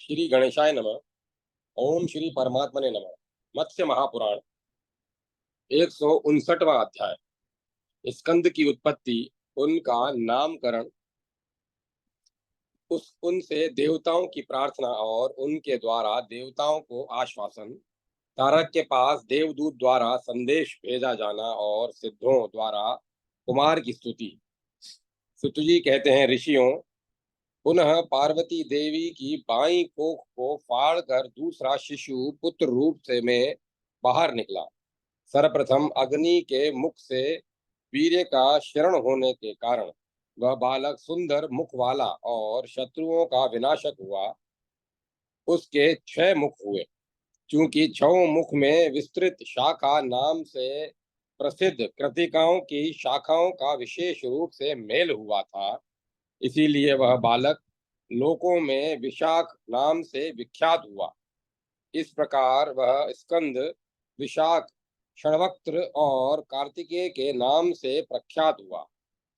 श्री गणेशाय नमः। ओम श्री परमात्मने नमः। मत्स्य महापुराण 159वां अध्याय। स्कंद की उत्पत्ति, उनका नामकरण, उनसे देवताओं की प्रार्थना और उनके द्वारा देवताओं को आश्वासन, तारक के पास देवदूत द्वारा संदेश भेजा जाना और सिद्धों द्वारा कुमार की स्तुति। सुतजी कहते हैं, ऋषियों, पुनः पार्वती देवी की बाईं कोख को फाड़कर दूसरा शिशु पुत्र रूप से में बाहर निकला। सर्वप्रथम अग्नि के मुख से वीर्य का शरण होने के कारण वह बालक सुंदर मुख वाला और शत्रुओं का विनाशक हुआ। उसके 6 मुख हुए, क्योंकि 6 मुख में विस्तृत शाखा नाम से प्रसिद्ध कृतिकाओं की शाखाओं का विशेष रूप से मेल हुआ था। इसीलिए वह बालक लोकों में विशाख नाम से विख्यात हुआ। इस प्रकार वह स्कंद विशाख, क्षणवक्त्र और कार्तिकेय के नाम से प्रख्यात हुआ।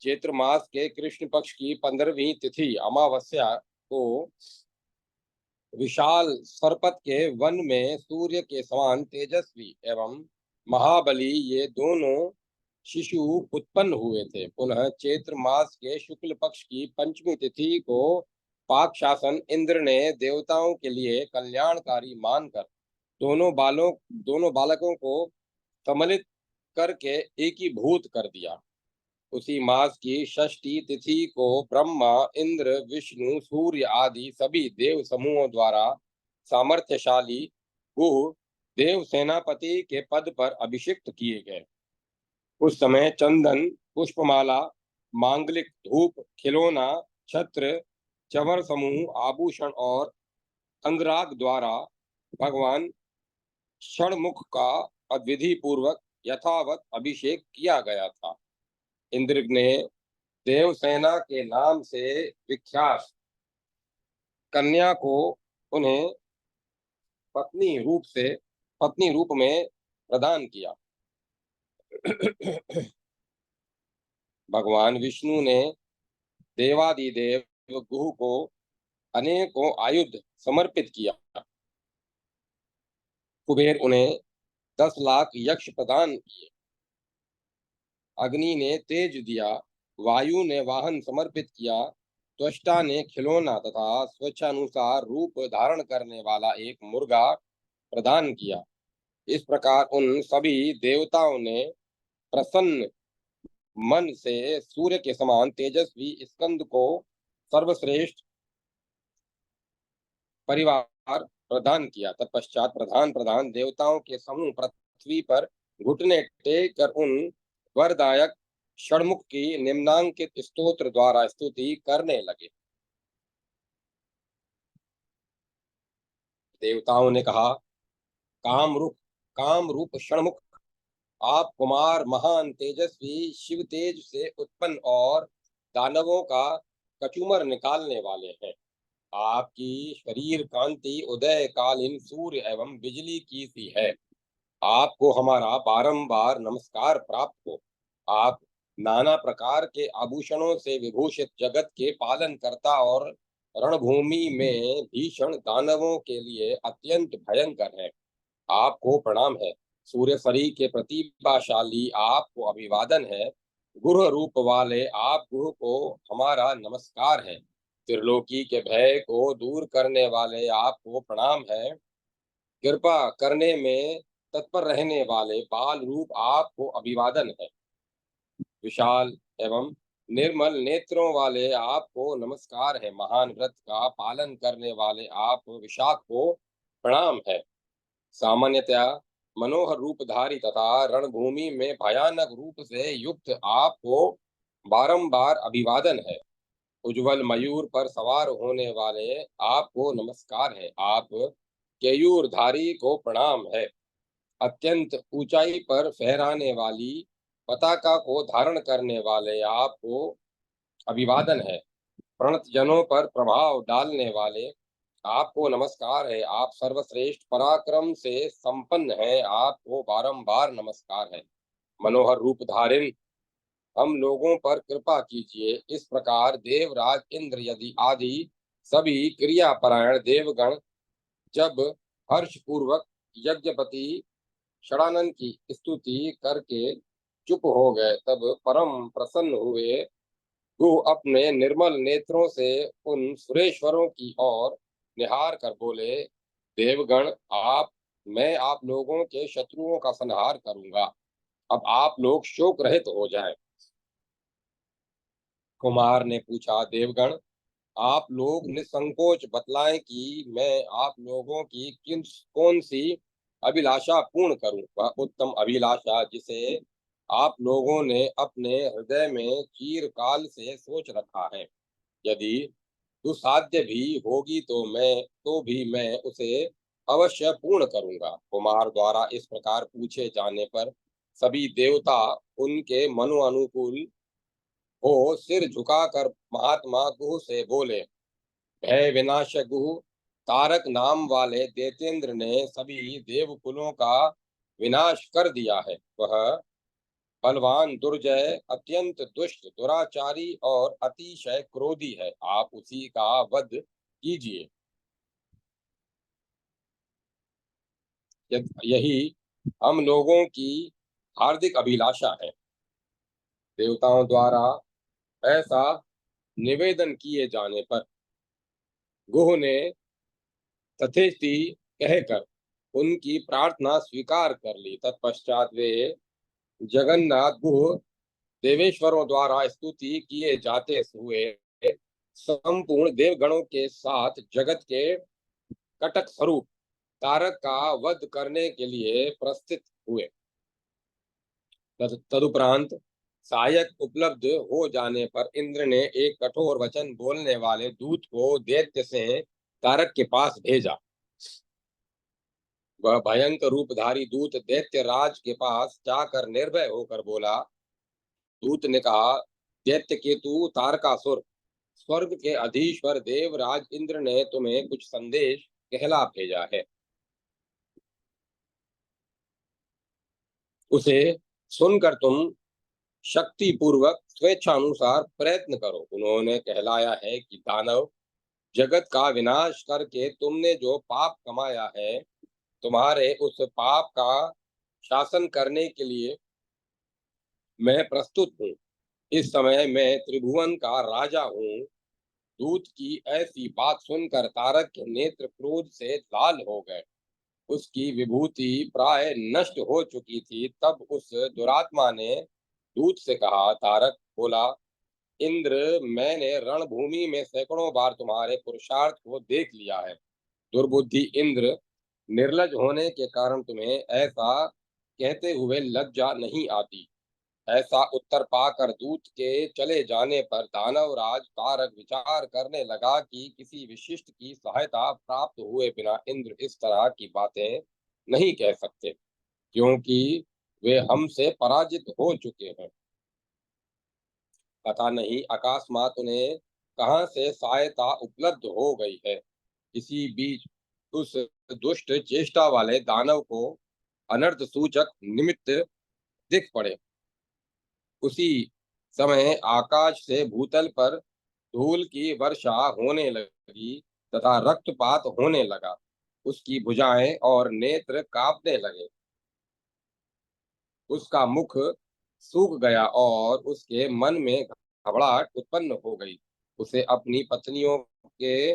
चैत्र मास के कृष्ण पक्ष की 15वीं तिथि अमावस्या को विशाल सरपत के वन में सूर्य के समान तेजस्वी एवं महाबली ये दोनों शिशु उत्पन्न हुए थे। पुनः चैत्र मास के शुक्ल पक्ष की 5वीं तिथि को पाक शासन इंद्र ने देवताओं के लिए कल्याणकारी मानकर दोनों बालकों को सम्मिलित करके एकीभूत कर दिया। उसी मास की षष्ठी तिथि को ब्रह्मा, इंद्र, विष्णु, सूर्य आदि सभी देव समूहों द्वारा सामर्थ्यशाली गुह देव सेनापति के पद पर अभिषिक्त किए गए। उस समय चंदन, पुष्पमाला, मांगलिक धूप, खिलौना, छत्र, चवर समूह, आभूषण और अंगराग द्वारा भगवान षणमुख का विधि पूर्वक यथावत अभिषेक किया गया था। इंद्र ने देवसेना के नाम से विख्यात कन्या को उन्हें पत्नी रूप में प्रदान किया। भगवान विष्णु ने देवादिदेव गुह को अनेकों आयुध समर्पित किया। कुबेर उन्हें 10 लाख यक्ष प्रदान किए। अग्नि ने तेज दिया, वायु ने वाहन समर्पित किया, त्वष्टा ने खिलौना तथा स्वेच्छानुसार रूप धारण करने वाला एक मुर्गा प्रदान किया। इस प्रकार उन सभी देवताओं ने प्रसन्न मन से सूर्य के समान तेजस्वी स्कंद को सर्वश्रेष्ठ परिवार प्रदान किया। तत्पश्चात प्रधान प्रधान देवताओं के समूह पृथ्वी पर घुटने टेक कर उन वरदायक षणमुख की निम्नांकित स्तोत्र द्वारा स्तुति करने लगे। देवताओं ने कहा, काम रूप षणमुख, आप कुमार महान तेजस्वी शिव तेज से उत्पन्न और दानवों का कचूमर निकालने वाले हैं। आपकी शरीर कांति उदय कालीन सूर्य एवं बिजली की सी है। आपको हमारा बारंबार नमस्कार प्राप्त हो। आप नाना प्रकार के आभूषणों से विभूषित जगत के पालन करता और रणभूमि में भीषण दानवों के लिए अत्यंत भयंकर है। आपको प्रणाम है। सूर्यफरी के प्रतिभाशाली आपको अभिवादन है। गुह रूप वाले आप गुह को हमारा नमस्कार है। त्रिलोकी के भय को दूर करने वाले आपको प्रणाम है। कृपा करने में तत्पर रहने वाले बाल रूप आपको अभिवादन है। विशाल एवं निर्मल नेत्रों वाले आपको नमस्कार है। महान व्रत का पालन करने वाले आप विशाख को प्रणाम है। सामान्यतया मनोहर रूपधारी तथा रणभूमि में भयानक रूप से युक्त आपको बारंबार अभिवादन है। उज्जवल मयूर पर सवार होने वाले आपको नमस्कार है। आप केयूरधारी को प्रणाम है। अत्यंत ऊंचाई पर फहराने वाली पताका को धारण करने वाले आपको अभिवादन है। प्रणत जनों पर प्रभाव डालने वाले आपको नमस्कार है। आप सर्वश्रेष्ठ पराक्रम से संपन्न हैं। आपको बारंबार नमस्कार है। मनोहर रूप धारिण, हम लोगों पर कृपा कीजिए। इस प्रकार देवराज इंद्र यदि आदि सभी क्रियापरायण देवगण जब हर्षपूर्वक यज्ञपति षडानन की स्तुति करके चुप हो गए, तब परम प्रसन्न हुए गुह अपने निर्मल नेत्रों से उन सुरेश्वरों की ओर निहार कर बोले, देवगण, आप मैं आप लोगों के शत्रुओं का संहार करूंगा। अब आप लोग शोक रहित हो जाएं। कुमार ने पूछा, देवगण, आप लोग निसंकोच बतलाएं कि मैं आप लोगों की किन कौन सी अभिलाषा पूर्ण करूं। वह उत्तम अभिलाषा जिसे आप लोगों ने अपने हृदय में चिरकाल से सोच रखा है, यदि दुसाध्य भी होगी तो भी मैं उसे अवश्य पूर्ण करूंगा। कुमार द्वारा इस प्रकार पूछे जाने पर सभी देवता उनके मनो अनुकूल हो सिर झुकाकर महात्मा गुह से बोले, भय विनाशक गुह, तारक नाम वाले दैत्येंद्र ने सभी देवकुलों का विनाश कर दिया है। वह बलवान, दुर्जय, अत्यंत दुष्ट, दुराचारी और अतिशय क्रोधी है। आप उसी का वध कीजिए। यही हम लोगों की हार्दिक अभिलाषा है। देवताओं द्वारा ऐसा निवेदन किए जाने पर गुह ने तथेति कहकर उनकी प्रार्थना स्वीकार कर ली। तत्पश्चात वे जगन्नाथ गुह देवेश्वरों द्वारा स्तुति किए जाते हुए संपूर्ण देवगणों के साथ जगत के कटक स्वरूप तारक का वध करने के लिए प्रस्थित हुए। तदुपरांत सहायक उपलब्ध हो जाने पर इंद्र ने एक कठोर वचन बोलने वाले दूत को दैत्य से तारक के पास भेजा। वह भयंकर रूपधारी दूत दैत्य राज के पास जाकर निर्भय होकर बोला। दूत ने कहा, दैत्य केतु तारकासुर, स्वर्ग के अधीश्वर देवराज इंद्र ने तुम्हें कुछ संदेश कहला भेजा है। उसे सुनकर तुम शक्ति पूर्वक स्वेच्छानुसार प्रयत्न करो। उन्होंने कहलाया है कि दानव जगत का विनाश करके तुमने जो पाप कमाया है, तुम्हारे उस पाप का शासन करने के लिए मैं प्रस्तुत हूँ। इस समय मैं त्रिभुवन का राजा हूँ। दूत की ऐसी बात सुनकर तारक के नेत्र क्रोध से लाल हो गए। उसकी विभूति प्राय नष्ट हो चुकी थी। तब उस दुरात्मा ने दूत से कहा, तारक बोला, इंद्र, मैंने रणभूमि में सैकड़ों बार तुम्हारे पुरुषार्थ को देख लिया है। दुर्बुद्धि इंद्र, निर्लज होने के कारण तुम्हें ऐसा कहते हुए लज्जा नहीं आती। ऐसा उत्तर पाकर दूत के चले जाने पर दानवराज तारक विचार करने लगा कि किसी विशिष्ट की सहायता प्राप्त हुए बिना इंद्र इस तरह की बातें नहीं कह सकते, क्योंकि वे हमसे पराजित हो चुके हैं। पता नहीं अकस्मात उन्हें कहाँ से सहायता उपलब्ध हो गई है। इसी बीच उस दुष्ट चेष्टा वाले दानव को अनर्थ सूचक निमित्त दिख पड़े। उसी समय आकाश से भूतल पर धूल की वर्षा होने लगी तथा रक्तपात होने लगा। उसकी भुजाएं और नेत्र कांपने लगे। उसका मुख सूख गया और उसके मन में घबराहट उत्पन्न हो गई। उसे अपनी पत्नियों के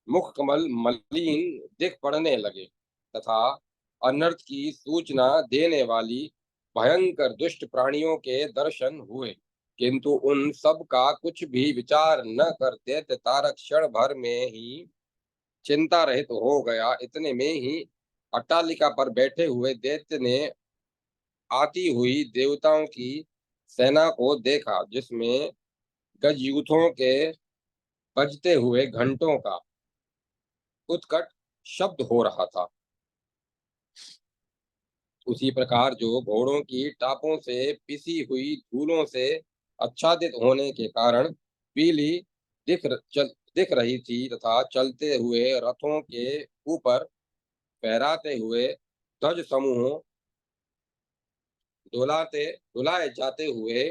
मुख कमल मलिन दिख पड़ने लगे तथा अनर्थ की सूचना देने वाली भयंकर दुष्ट प्राणियों के दर्शन हुए। किंतु उन सब का कुछ भी विचार न कर दैत्य तारक क्षण भर में ही चिंता रहित हो गया। इतने में ही अट्टालिका पर बैठे हुए दैत्य ने आती हुई देवताओं की सेना को देखा, जिसमें गजयूथों के बजते हुए घंटों का उत्कट शब्द हो रहा था। उसी प्रकार जो घोड़ों की टापों से पिसी हुई धूलों से आच्छादित होने के कारण पीली दिख रही थी तथा चलते हुए रथों के ऊपर फहराते हुए ध्वज समूहों डुलाए जाते हुए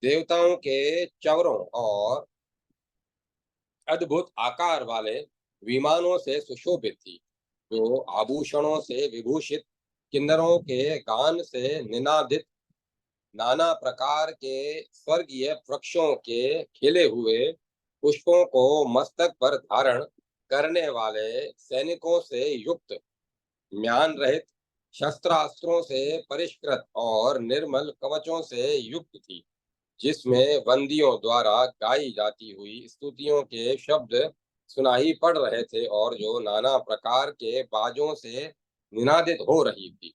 देवताओं के चवरों और अद्भुत आकार वाले विमानों से सुशोभित थी, जो आभूषणों से विभूषित, किन्नरों के गान से निनादित, नाना प्रकार के स्वर्गीय वृक्षों के खिले हुए पुष्पों को मस्तक पर धारण करने वाले सैनिकों से युक्त, म्यान रहित, शस्त्रास्त्रों से परिष्कृत और निर्मल कवचों से युक्त थी, जिसमें बंदियों द्वारा गाई जाती हुई स्तुतियों के शब्द सुनाई पड़ रहे थे और जो नाना प्रकार के बाजों से निनादित हो रही थी।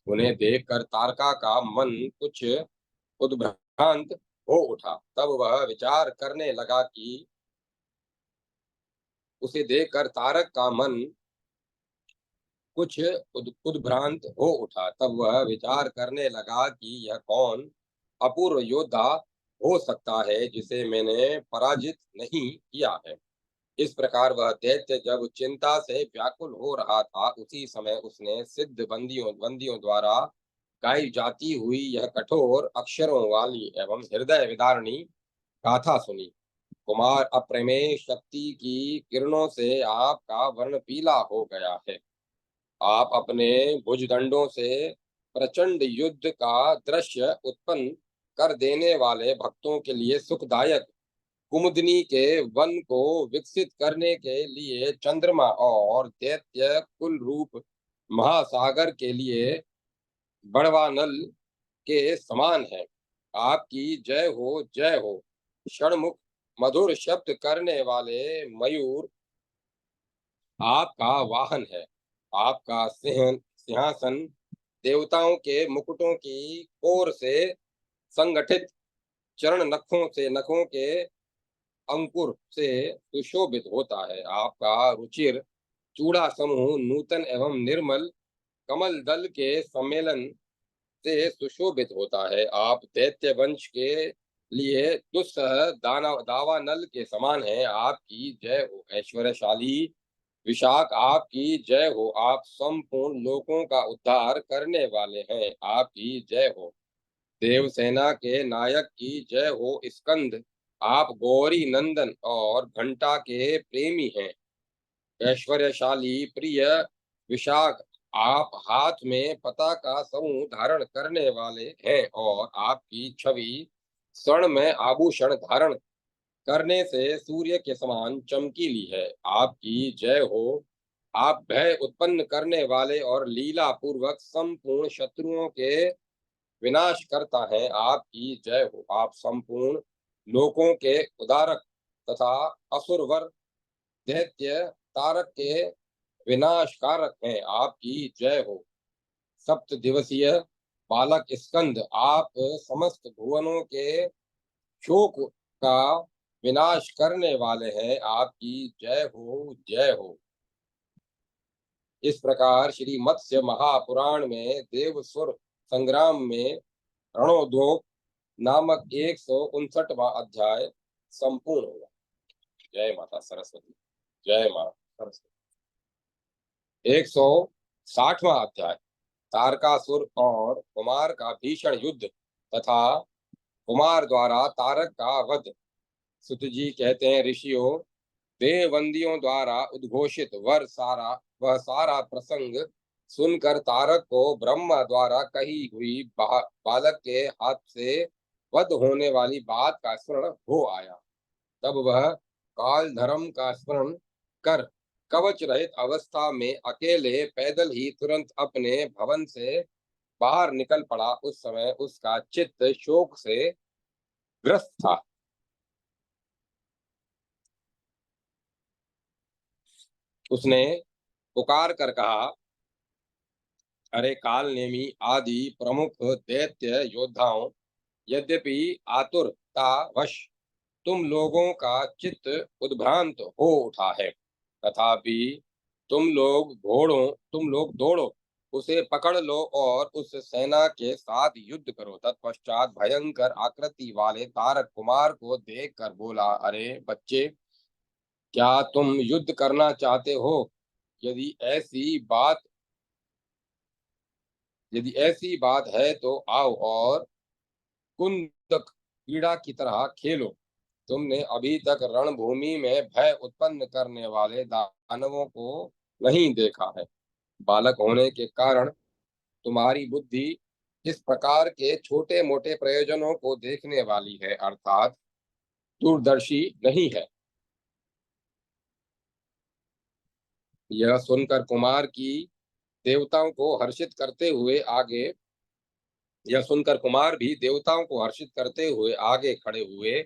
उन्हें देखकर तारका का मन कुछ उद्भ्रांत हो उठा। तब वह विचार करने लगा कि उसे देखकर तारक का मन कुछ उद्भ्रांत हो उठा। तब वह विचार करने लगा कि यह कौन अपूर्व योद्धा हो सकता है जिसे मैंने पराजित नहीं किया है। इस प्रकार वह दैत्य जब चिंता से व्याकुल हो रहा था, उसी समय उसने सिद्ध बंदियों द्वारा गाई जाती हुई यह कठोर अक्षरों वाली एवं हृदय विदारणी गाथा सुनी। कुमार, अप्रमेय शक्ति की किरणों से आपका वर्ण पीला हो गया है। आप अपने भुजदंडों से प्रचंड युद्ध का दृश्य उत्पन्न कर देने वाले भक्तों के लिए सुखदायक कुमुदनी के वन को विकसित करने के लिए चंद्रमा और दैत्य कुल रूप महासागर के लिए बड़वानल के समान है। आपकी जय हो, जय हो। षणमुख मधुर शब्द करने वाले मयूर आपका वाहन है। आपका सिंहासन देवताओं के मुकुटों की कोर से संगठित चरण नखों के अंकुर से सुशोभित होता है। आपका रुचिर चूड़ा समूह नूतन एवं निर्मल कमल दल के सम्मेलन से सुशोभित होता है। आप दैत्य वंश के लिए दुस्सह दावानल के समान है। आपकी जय हो। ऐश्वर्यशाली विशाख आपकी जय हो। आप संपूर्ण लोकों का उद्धार करने वाले हैं। आपकी जय हो। देवसेना के नायक की जय हो। स्कंद आप गौरी नंदन और घंटा के प्रेमी हैं। ऐश्वर्यशाली प्रिय विशाख आप हाथ में पताका समूह धारण करने वाले हैं और आपकी छवि स्वर्ण में आभूषण धारण करने से सूर्य के समान चमकीली है। आपकी जय हो। आप भय उत्पन्न करने वाले और लीला पूर्वक संपूर्ण शत्रुओं के विनाश करता है। आपकी जय हो। आप संपूर्ण लोकों के उदारक तथा असुरवर दैत्य तारक के विनाशकारक हैं। आपकी जय हो। सप्त दिवसीय बालक स्कंद आप समस्त भुवनों के शोक का विनाश करने वाले हैं। आपकी जय हो, जय हो। इस प्रकार श्री मत्स्य महापुराण में देवसुर संग्राम में रणोद्योग नामक 159वां अध्याय संपूर्ण हुआ। जय माता सरस्वती। जय माता सरस्वती। 160वां अध्याय तारकासुर और कुमार का भीषण युद्ध तथा कुमार द्वारा तारक का वध। सुत जी कहते हैं, ऋषियों, देवबंदियों द्वारा उद्घोषित वह सारा प्रसंग सुनकर तारक को ब्रह्मा द्वारा कही हुई बालक के हाथ से वध होने वाली बात का स्मरण हो आया। तब वह काल धर्म का स्मरण कर कवच रहित अवस्था में अकेले पैदल ही तुरंत अपने भवन से बाहर निकल पड़ा। उस समय उसका चित्त शोक से ग्रस्त था। उसने पुकार कर कहा, अरे काल नेमी आदि प्रमुख दैत्य योद्धाओं, यद्यपि आतुरतावश तुम लोगों का चित्त उद्भ्रांत हो उठा है, तथापि तुम लोग दौड़ो, उसे पकड़ लो और उस सेना के साथ युद्ध करो। तत्पश्चात भयंकर आकृति वाले तारक कुमार को देखकर बोला, अरे बच्चे, क्या तुम युद्ध करना चाहते हो? यदि ऐसी बात यदि ऐसी बात है तो आओ और कुंदक क्रीड़ा की तरह खेलो। तुमने अभी तक रणभूमि में भय उत्पन्न करने वाले दानवों को नहीं देखा है। बालक होने के कारण तुम्हारी बुद्धि इस प्रकार के छोटे मोटे प्रयोजनों को देखने वाली है, अर्थात दूरदर्शी नहीं है। यह सुनकर कुमार की देवताओं को हर्षित करते हुए आगे यह सुनकर कुमार भी देवताओं को हर्षित करते हुए आगे खड़े हुए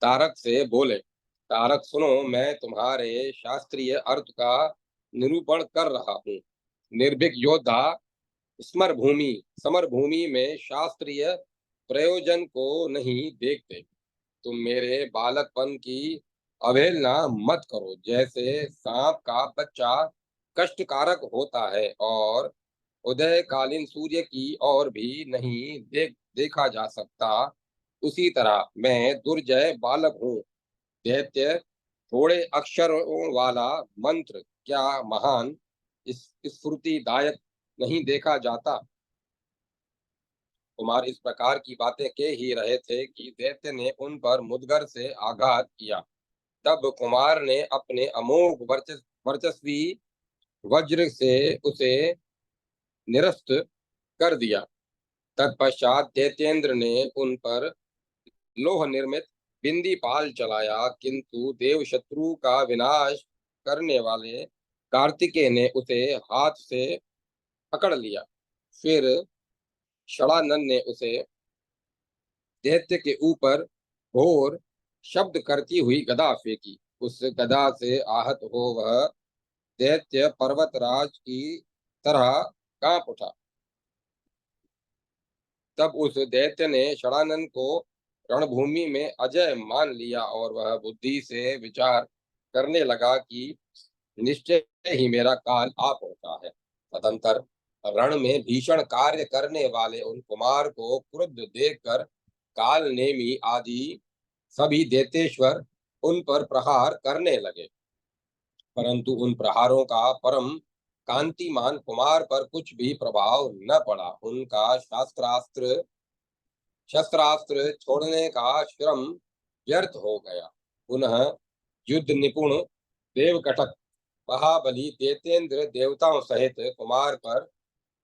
तारक से बोले, तारक सुनो, मैं तुम्हारे शास्त्रीय अर्थ का निरूपण कर रहा हूँ। निर्भीक योद्धा स्मर भूमि समर भूमि में शास्त्रीय प्रयोजन को नहीं देखते। तुम मेरे बालकपन की अवहेलना मत करो। जैसे सांप का बच्चा कष्टकारक होता है और उदयकालीन सूर्य की ओर भी नहीं देखा जा सकता, उसी तरह मैं दुर्जय बालक हूँ। दैत्य थोड़े अक्षरों वाला मंत्र क्या महान स्फूर्तिदायक नहीं देखा जाता। कुमार इस प्रकार की बातें कह ही रहे थे कि दैत्य ने उन पर मुदगर से आघात किया। तब कुमार ने अपने अमोघ वर्चस्वी वज्र से उसे निरस्त कर दिया। तत्पश्चात दैत्येंद्र ने उन पर लोह निर्मित बिंदी पाल चलाया, किंतु देव शत्रु का विनाश करने वाले कार्तिकेय ने उसे हाथ से पकड़ लिया। फिर षडानन ने उसे दैत्य के ऊपर घोर शब्द करती हुई गदा फेंकी। उस गदा से आहत हो वह दैत्य पर्वतराज की तरह कांप उठा। तब उस दैत्य ने षडानन को रणभूमि में अजय मान लिया और वह बुद्धि से विचार करने लगा कि निश्चय ही मेरा काल आ पहुंचा है। तदंतर रण में भीषण कार्य करने वाले उन कुमार को क्रुद्ध देखकर काल नेमी आदि सभी दैत्येश्वर उन पर प्रहार करने लगे, परंतु उन प्रहारों का परम कांतिमान कुमार पर कुछ भी प्रभाव न पड़ा। उनका शस्त्रास्त्र छोड़ने का श्रम व्यर्थ हो गया। पुनः युद्ध निपुण देवकटक महाबली दैत्येंद्र देवताओं सहित कुमार पर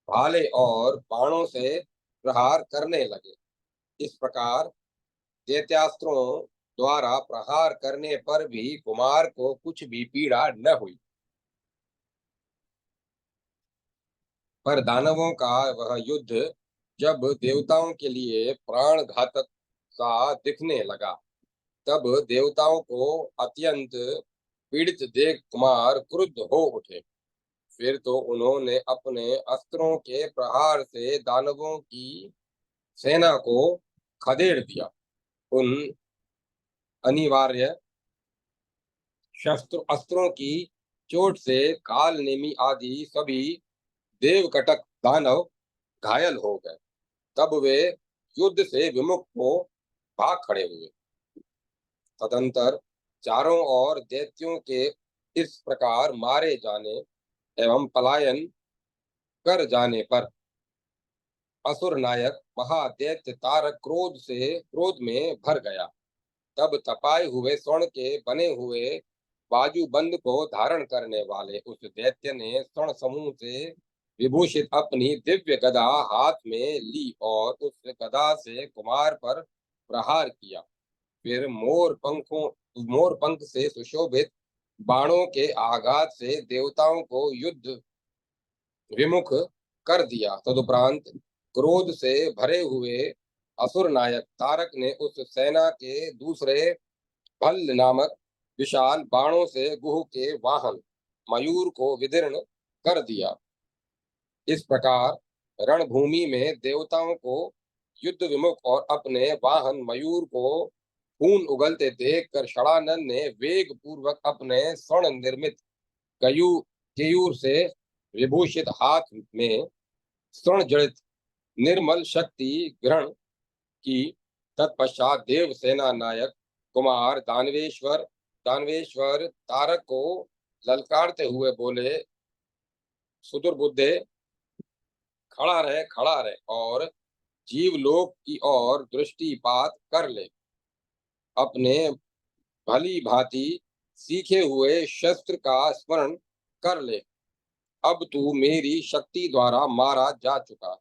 भाले और बाणों से प्रहार करने लगे। इस प्रकार दैत्यास्त्रों द्वारा प्रहार करने पर भी कुमार को कुछ भी पीड़ा न हुई, पर दानवों का वह युद्ध जब देवताओं के लिए प्राण घातक सा दिखने लगा, तब देवताओं को अत्यंत पीड़ित देख कुमार क्रुद्ध हो उठे। फिर तो उन्होंने अपने अस्त्रों के प्रहार से दानवों की सेना को खदेड़ दिया। उन अनिवार्य शस्त्र अस्त्रों की चोट से काल नेमी आदि सभी देवकटक दानव घायल हो गए। तब वे युद्ध से विमुख हो भाग खड़े हुए। तदंतर चारों ओर दैत्यों के इस प्रकार मारे जाने एवं पलायन कर जाने पर असुर नायक महादैत्य तारक क्रोध में भर गया। तब तपाए हुए स्वर्ण के बने हुए बाजूबंद को धारण करने वाले उस दैत्य ने स्वर्ण समूह से विभूषित अपनी दिव्य गदा हाथ में ली और उस गदा से कुमार पर प्रहार किया। फिर मोर पंख से सुशोभित बाणों के आघात से देवताओं को युद्ध विमुख कर दिया। तदुपरांत क्रोध से भरे हुए असुर नायक तारक ने उस सेना के दूसरे भल्ल नामक विशाल बाणों से गुह के वाहन मयूर को विदीर्ण कर दिया। इस प्रकार रणभूमि में देवताओं को युद्ध विमुख और अपने वाहन मयूर को खून उगलते देखकर षडानन ने वेग पूर्वक अपने स्वर्ण निर्मित केयूर से विभूषित हाथ में स्वर्ण जड़ित निर्मल शक्ति ग्रहण की। तत्पश्चात देव सेना नायक कुमार दानवेश्वर तारक को ललकारते हुए बोले, सुदुर्बुद्धे, खड़ा रहे और जीवलोक की ओर दृष्टिपात कर ले। अपने भली भांति सीखे हुए शस्त्र का स्मरण कर ले। अब तू मेरी शक्ति द्वारा मारा जा चुका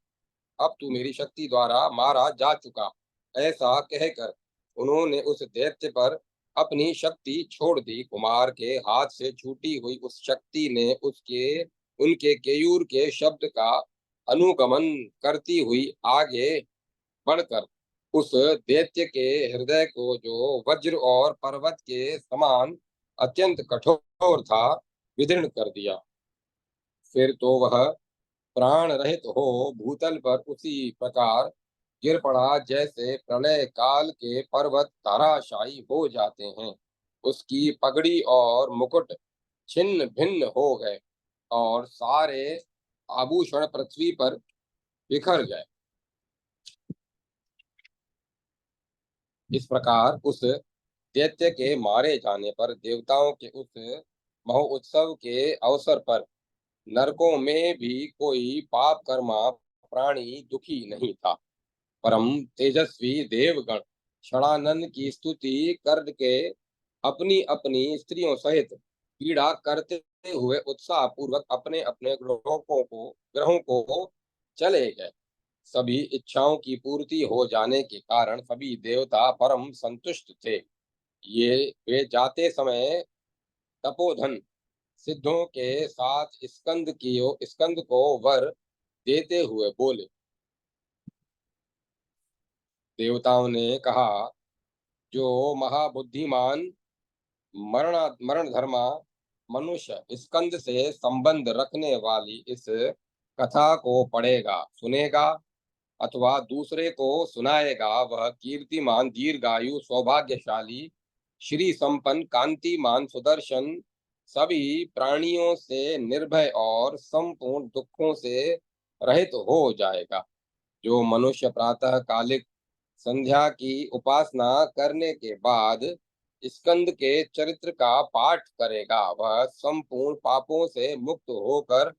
अब तू मेरी शक्ति द्वारा मारा जा चुका। ऐसा कहकर उन्होंने उस दैत्य पर अपनी शक्ति छोड़ दी। कुमार के हाथ से छूटी हुई उस शक्ति ने उनके केयूर के शब्द का अनुगमन करती हुई आगे बढ़कर उस दैत्य के हृदय को, जो वज्र और पर्वत के समान अत्यंत कठोर था, विदीर्ण कर दिया। फिर तो वह प्राण रहित हो भूतल पर उसी प्रकार गिर पड़ा जैसे प्रलय काल के पर्वत धराशायी हो जाते हैं। उसकी पगड़ी और मुकुट छिन्न भिन्न हो गए और सारे आभूषण पृथ्वी पर बिखर गए। इस प्रकार उस दैत्य के मारे जाने पर देवताओं के उस महोत्सव के अवसर पर नरकों में भी कोई पाप कर्मा प्राणी दुखी नहीं था। परम तेजस्वी देवगण षडानन की स्तुति करके अपनी अपनी स्त्रियों सहित पीड़ा करते हुए उत्साह पूर्वक अपने अपने ग्रहों को चले गए। सभी इच्छाओं की पूर्ति हो जाने के कारण सभी देवता परम संतुष्ट थे। ये वे जाते समय तपोधन सिद्धों के साथ स्कंद को वर देते हुए बोले। देवताओं ने कहा, जो महाबुद्धिमान मरण धर्मा मनुष्य स्कंद से संबंध रखने वाली इस कथा को पढ़ेगा, सुनेगा अथवा दूसरे को सुनाएगा, वह कीर्तिमान, दीर्घायु, सौभाग्यशाली, श्री संपन्न, कांतिमान, सुदर्शन, सभी प्राणियों से निर्भय और संपूर्ण दुखों से रहित हो जाएगा। जो मनुष्य प्रातः कालिक संध्या की उपासना करने के बाद स्कंद के चरित्र का पाठ करेगा, वह संपूर्ण पापों से मुक्त होकर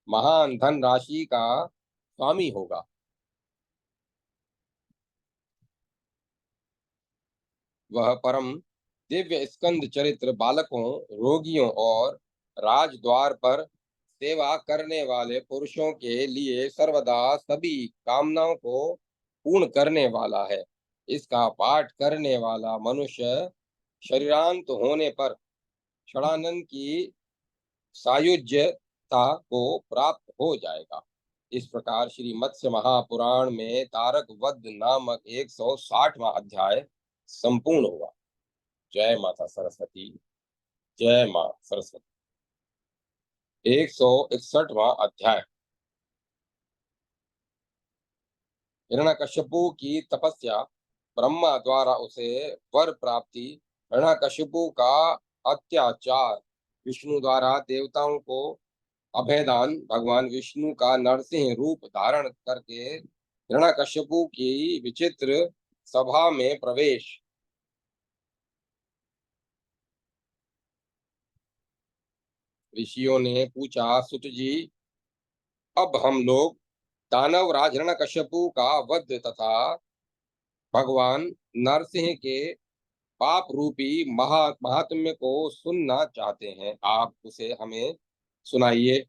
महान धन राशि का स्वामी होगा। वह परम दिव्य स्कंद चरित्र बालकों, रोगियों और राजद्वार पर सेवा करने वाले पुरुषों के लिए सर्वदा सभी कामनाओं को पूर्ण करने वाला है। इसका पाठ करने वाला मनुष्य शरीरांत होने पर षडानन की सायुज्यता को प्राप्त हो जाएगा। इस प्रकार श्री मत्स्य महापुराण में तारक वध नामक 160वां अध्याय संपूर्ण हुआ। जय माता सरस्वती। जय मां सरस्वती। 161वां अध्याय। हिरण्यकश्यपु की तपस्या, ब्रह्मा द्वारा उसे वर प्राप्ति, हिरण्यकश्यपु का अत्याचार, विष्णु द्वारा देवताओं को अभयदान, भगवान विष्णु का नरसिंह रूप धारण करके हिरण्यकश्यपु की विचित्र सभा में प्रवेश। ऋषियों ने पूछा, सुत जी, अब हम लोग दानव राज हिरण्यकश्यपु का वध तथा भगवान नरसिंह के पाप रूपी महात्म्य को सुनना चाहते हैं। आप उसे हमें सुनाइए।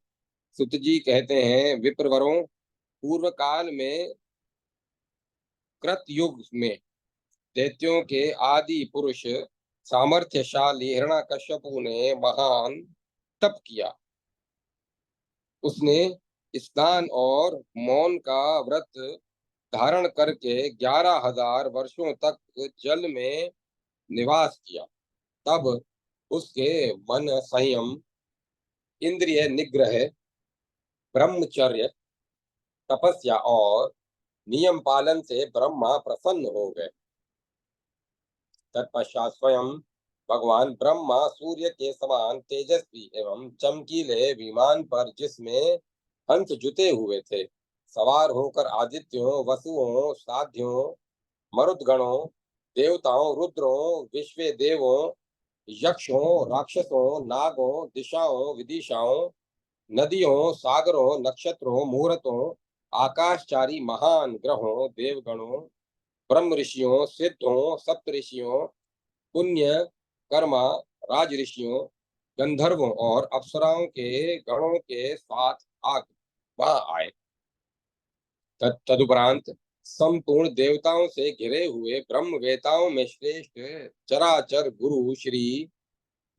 सुत जी कहते हैं, विप्रवरों, पूर्व काल में कृतयुग में दैत्यों के आदि पुरुष सामर्थ्यशाली हिरण्यकश्यपु ने महान तप किया। उसने स्नान और मौन का व्रत धारण करके 11,000 वर्षों तक जल में निवास किया। तब उसके मन संयम, इंद्रिय निग्रह, ब्रह्मचर्य, तपस्या और नियम पालन से ब्रह्मा प्रसन्न हो गए। तत्पश्चात स्वयं भगवान ब्रह्मा सूर्य के समान तेजस्वी एवं चमकीले विमान पर, जिसमें हंस जुते हुए थे, सवार होकर आदित्यों, वसुओं, साध्यों, मरुदगणों, देवताओं, रुद्रों, विश्व देवों, यक्षों, राक्षसों, नागों, दिशाओं, विदिशाओं, नदियों, सागरों, नक्षत्रों, मुहूर्तों, आकाशचारी महान ग्रहों, देवगणों, ब्रह्म ऋषियों, सिद्धों, सप्त ऋषियों, पुण्य कर्मा राज ऋषियों, गंधर्वों और अप्सराओं के गणों के साथ वहां आए। तदुपरांत संपूर्ण देवताओं से घिरे हुए ब्रह्मवेताओं में श्रेष्ठ चराचर गुरु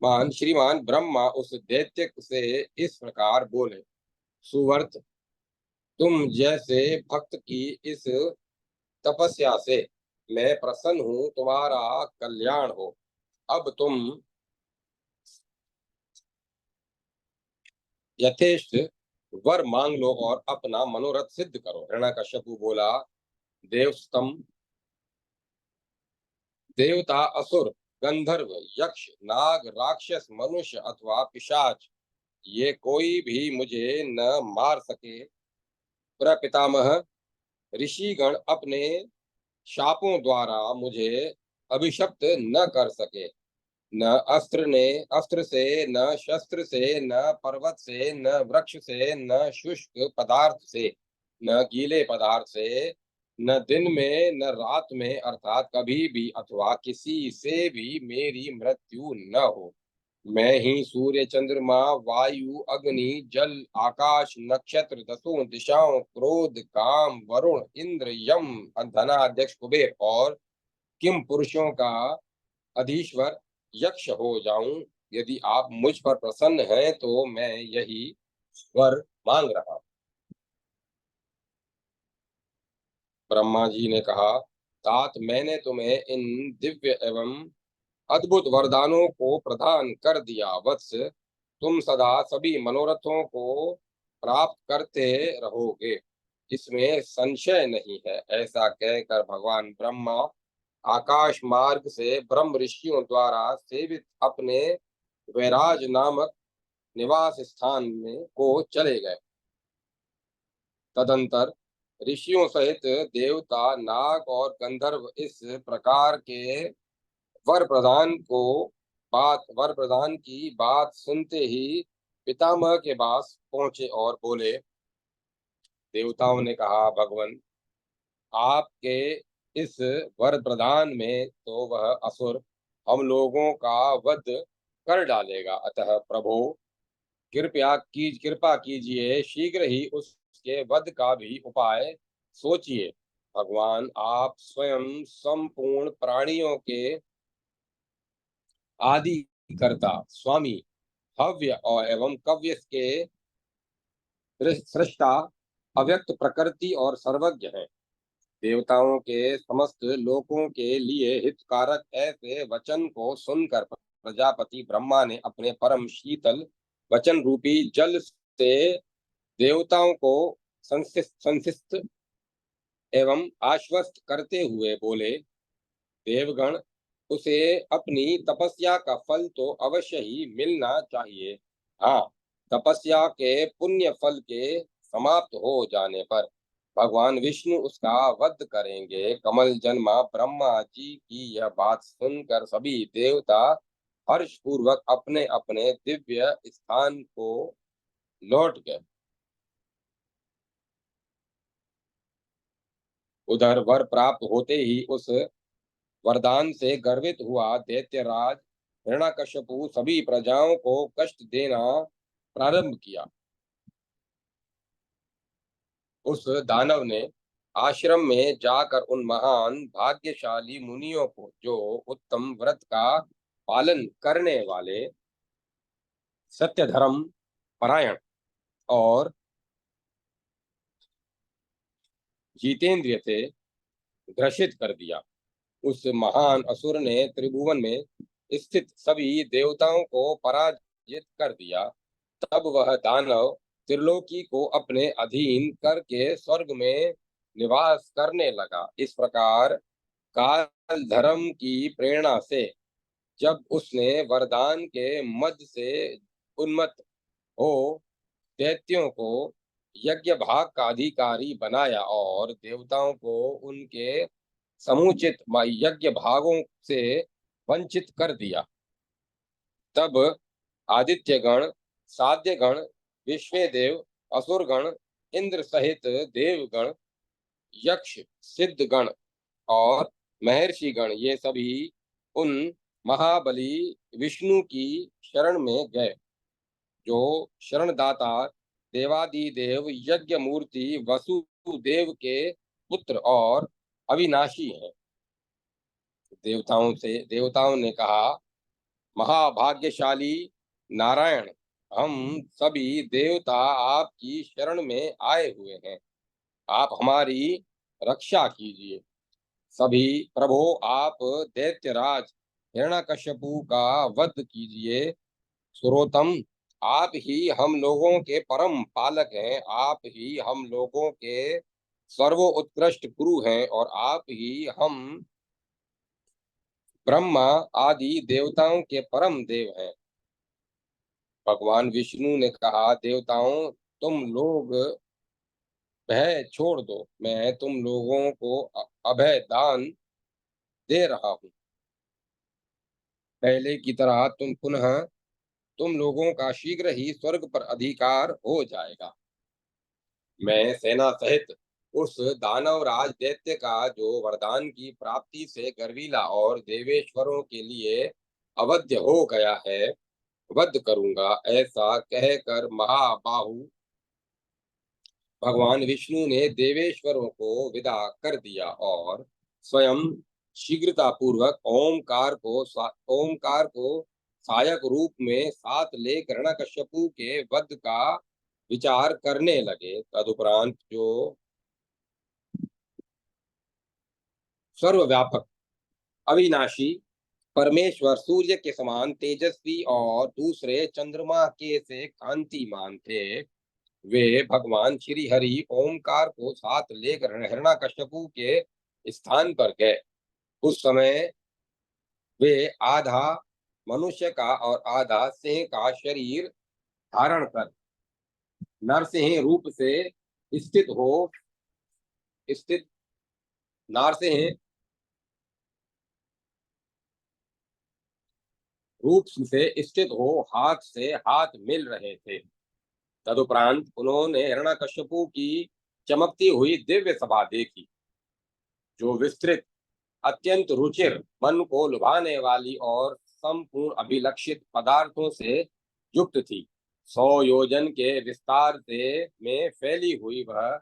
श्रीमान ब्रह्मा उस दैत्य से इस प्रकार बोले, सुवर्त, तुम जैसे भक्त की इस तपस्या से मैं प्रसन्न हूँ, तुम्हारा कल्याण हो। अब तुम यथेष्ट वर मांग लो और अपना मनोरथ सिद्ध करो। हिरण्यकश्यपु बोला, देवस्तम, देवता, असुर, गंधर्व, यक्ष, नाग, राक्षस, मनुष्य अथवा पिशाच, ये कोई भी मुझे न मार सके। प्रपितामह ऋषिगण अपने शापों द्वारा मुझे अभिशप्त न कर सके। न अस्त्र से, न शस्त्र से, न पर्वत से, न वृक्ष से, न शुष्क पदार्थ से, न गीले पदार्थ से, न दिन में न रात में, अर्थात कभी भी अथवा किसी से भी मेरी मृत्यु न हो। मैं ही सूर्य, चंद्रमा, वायु, अग्नि, जल, आकाश, नक्षत्र, दसों दिशाओं, क्रोध, काम, वरुण, इंद्र, यम, धनाध्यक्ष कुबेर और किम पुरुषों का अधीश्वर यक्ष हो जाऊं। यदि आप मुझ पर प्रसन्न हैं तो मैं यही वर मांग रहा। ब्रह्मा जी ने कहा, तात, मैंने तुम्हें इन दिव्य एवं अद्भुत वरदानों को प्रदान कर दिया। वत्स, तुम सदा सभी मनोरथों को प्राप्त करते रहोगे, इसमें संशय नहीं है। ऐसा कहकर भगवान ब्रह्मा आकाश मार्ग से ब्रह्म ऋषियों द्वारा सेवित अपने वैराज नामक निवास स्थान में को चले गए। तदंतर ऋषियों सहित देवता, नाग और गंधर्व इस प्रकार के वर प्रदान की बात सुनते ही पितामह के पास पहुंचे और बोले, देवताओं ने कहा, भगवान, आपके इस वर प्रदान में तो वह असुर हम लोगों का वध कर डालेगा। अतः प्रभु, कृपा कीजिए, शीघ्र ही उसके वध का भी उपाय सोचिए। भगवान, आप स्वयं संपूर्ण प्राणियों के आदि कर्ता, स्वामी, हव्य और एवं कव्य के सृष्टा, अव्यक्त प्रकृति और सर्वज्ञ हैं। देवताओं के समस्त लोकों के लिए हितकारक ऐसे वचन को सुनकर प्रजापति ब्रह्मा ने अपने परम शीतल वचन रूपी जल से देवताओं को संसिस्त एवं आश्वस्त करते हुए बोले, देवगण, उसे अपनी तपस्या का फल तो अवश्य ही मिलना चाहिए। हाँ, तपस्या के पुण्य फल के समाप्त हो जाने पर भगवान विष्णु उसका वध करेंगे। कमल जन्मा ब्रह्मा जी की यह बात सुनकर सभी देवता हर्षपूर्वक अपने अपने दिव्य स्थान को लौट गए। उधर वर प्राप्त होते ही उस वरदान से गर्वित हुआ दैत्यराज हिरण्यकश्यपु सभी प्रजाओं को कष्ट देना प्रारंभ किया। उस दानव ने आश्रम में जाकर उन महान भाग्यशाली मुनियों को, जो उत्तम व्रत का पालन करने वाले, सत्य धर्म परायण और जितेंद्रिय थे, ग्रसित कर दिया। उस महान असुर ने त्रिभुवन में स्थित सभी देवताओं को पराजित कर दिया। तब वह दानव त्रिलोकी को अपने अधीन करके स्वर्ग में निवास करने लगा। इस प्रकार काल धर्म की प्रेरणा से जब उसने वरदान के मद से उन्मत्त हो दैत्यों को यज्ञ भाग का अधिकारी बनाया और देवताओं को उनके समुचित यज्ञ भागों से वंचित कर दिया, तब आदित्यगण, साध्यगण, विश्वेदेव, असुरगण, इंद्र सहित देवगण, यक्ष, सिद्धगण और महर्षिगण, ये सभी उन महाबली विष्णु की शरण में गए, जो शरणदाता देवादिदेव यज्ञ मूर्ति वसुदेव के पुत्र और अविनाशी हैं। देवताओं ने कहा, महाभाग्यशाली नारायण, हम सभी देवता आपकी शरण में आए हुए हैं, आप हमारी रक्षा कीजिए। सभी प्रभो, आप दैत्यराज हिरण्यकश्यपु का वध कीजिए। सुरोत्तम, आप ही हम लोगों के परम पालक हैं, आप ही हम लोगों के सर्वोत्कृष्ट गुरु हैं, और आप ही हम ब्रह्मा आदि देवताओं के परम देव हैं। भगवान विष्णु ने कहा, देवताओं, तुम लोग भय छोड़ दो, मैं तुम लोगों को अभय दान दे रहा हूँ। पहले की तरह तुम लोगों का शीघ्र ही स्वर्ग पर अधिकार हो जाएगा। मैं सेना सहित उस दानवराज दैत्य का जो वरदान की प्राप्ति से गर्वीला और देवेश्वरों के लिए अवध्य हो गया है, वध करूंगा। ऐसा कहकर महाबाहु भगवान विष्णु ने देवेश्वरों को विदा कर दिया और स्वयं शीघ्रतापूर्वक ओमकार को सहायक रूप में साथ लेकर हिरण्यकश्यपु के वध का विचार करने लगे। तदुपरांत जो सर्वव्यापक अविनाशी परमेश्वर सूर्य के समान तेजस्वी और दूसरे चंद्रमा के से कांतिमान थे, वे भगवान श्री हरि ओमकार को साथ लेकर हिरण्यकश्यपु के स्थान पर गए। उस समय वे आधा मनुष्य का और आधा सिंह का शरीर धारण कर नरसिंह रूप से स्थित हो स्थित नरसिंह रूप से स्थित हो हाथ से हाथ मिल रहे थे। तदुपरांत उन्होंने हिरण्यकश्यपु की चमकती हुई दिव्य सभा देखी, जो विस्तृत, अत्यंत रुचिर, मन को लुभाने वाली और संपूर्ण अभिलक्षित पदार्थों से युक्त थी। 100 योजन के विस्तार से में फैली हुई वह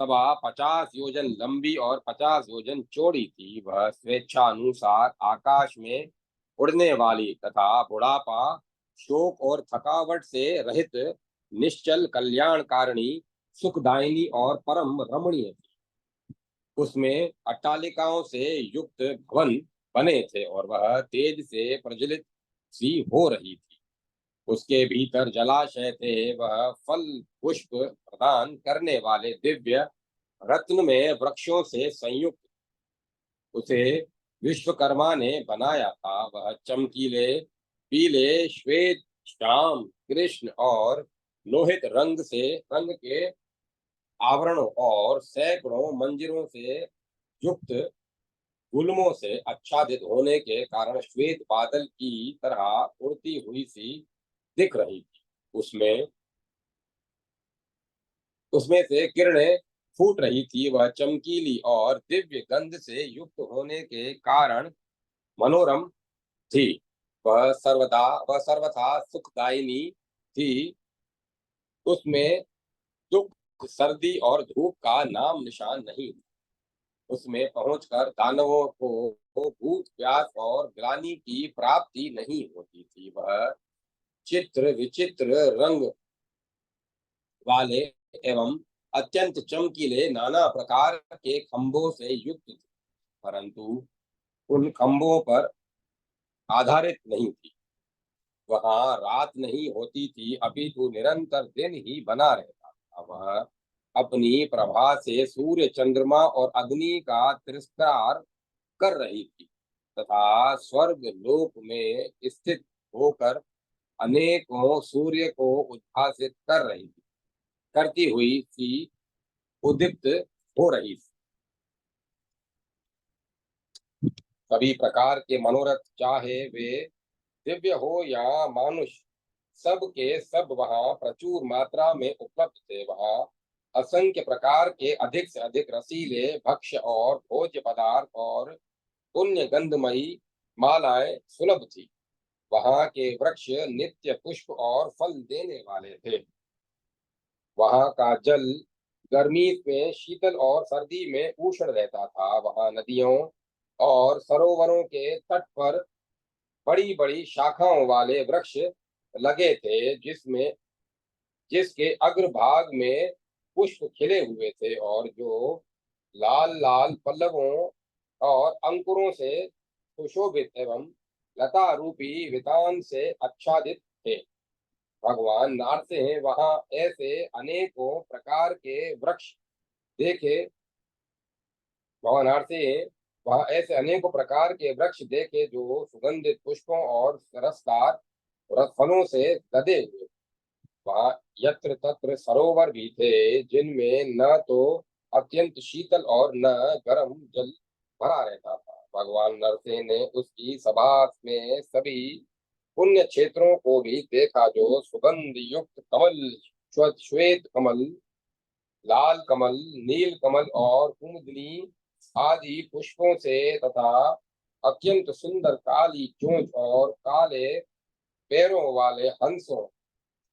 सभा 50 योजन लंबी और 50 योजन चौड़ी थी। वह स्वेच्छानुसार आकाश में उड़ने वाली तथा बुढ़ापा, शोक और थकावट से रहित निश्चल कल्याणकारिणी, सुखदायिनी और परम रमणीय थी। उसमें अट्टालिकाओं से युक्त भवन बने थे और वह तेज से प्रज्वलित सी हो रही थी। उसके भीतर जलाशय थे, वह फल पुष्प प्रदान करने वाले दिव्य रत्न में वृक्षों से संयुक्त। उसे विश्वकर्मा ने बनाया था। वह चमकीले पीले, श्वेत, श्याम, कृष्ण और लोहित रंग के आवरणों और सैकड़ों मंजिरों से युक्त गुल्मों से आच्छादित होने के कारण श्वेत बादल की तरह उड़ती हुई सी दिख रही थी। उसमें उसमें से किरणें फूट रही थी। वह चमकीली और दिव्य गंध से युक्त होने के कारण मनोरम थी। वह सर्वथा सुखदायिनी थी। उसमें दुख, सर्दी और धूप का नाम निशान नहीं। उसमें पहुंचकर दानवों को भूख, प्यास और ग्लानि की प्राप्ति नहीं होती थी। वह चित्र विचित्र रंग वाले एवं अत्यंत चमकीले नाना प्रकार के खंभों से युक्त थी, परंतु उन खंभों पर आधारित नहीं थी। वहां रात नहीं होती थी, अपितु निरंतर दिन ही बना रहता था। वह अपनी प्रभा से सूर्य, चंद्रमा और अग्नि का तिरस्कार कर रही थी तथा स्वर्ग लोक में स्थित होकर अनेकों सूर्य को उद्भासित करती हुई सी उद्दीप्त हो रही थी। सभी प्रकार के मनोरथ, चाहे वे दिव्य हो या मानुष, सब के सब वहां प्रचुर मात्रा में उपलब्ध थे। वहां असंख्य प्रकार के अधिक से अधिक रसीले भक्ष्य और भोज्य पदार्थ और पुण्य गंधमयी मालाएं सुलभ थी। वहां के वृक्ष नित्य पुष्प और फल देने वाले थे। वहां का जल गर्मी में शीतल और सर्दी में उष्ण रहता था। वहां नदियों और सरोवरों के तट पर बड़ी बड़ी शाखाओं वाले वृक्ष लगे थे, जिसके अग्रभाग में पुष्प खिले हुए थे और जो लाल लाल पल्लवों और अंकुरों से सुशोभित एवं लता रूपी वितान से आच्छादित थे। भगवान नारसिंह वहां ऐसे अनेकों प्रकार के वृक्ष देखे भगवान नारसिंह वहां ऐसे अनेकों प्रकार के वृक्ष देखे जो सुगंधित पुष्पों और रसदार फलों से लदे हुए। वहां यत्र तत्र सरोवर भी थे, जिनमें न तो अत्यंत शीतल और न गर्म जल भरा रहता था। भगवान नरसिंह ने उसकी सभा में सभी पुण्य क्षेत्रों को भी देखा, जो सुगंध युक्त कमल, श्वेत कमल, लाल कमल, नील कमल और कुमुदनी आदि पुष्पों से तथा अत्यंत सुंदर काली चोंच और काले पैरों वाले हंसों,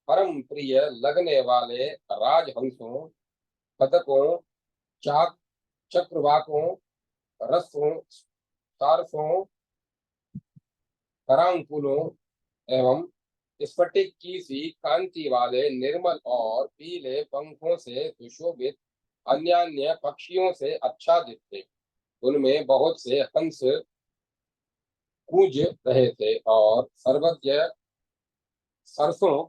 परम प्रिय लगने वाले राजहंसों, पदकों, चाक चक्रवाकों, रसों, सारसों, करांकुलों एवं स्फटिक की सी कांति वाले निर्मल और पीले पंखों से सुशोभित अन्य अन्य पक्षियों से आच्छादित थे। उनमें बहुत से हंस कूज रहे थे और सर्वज्ञ सरसों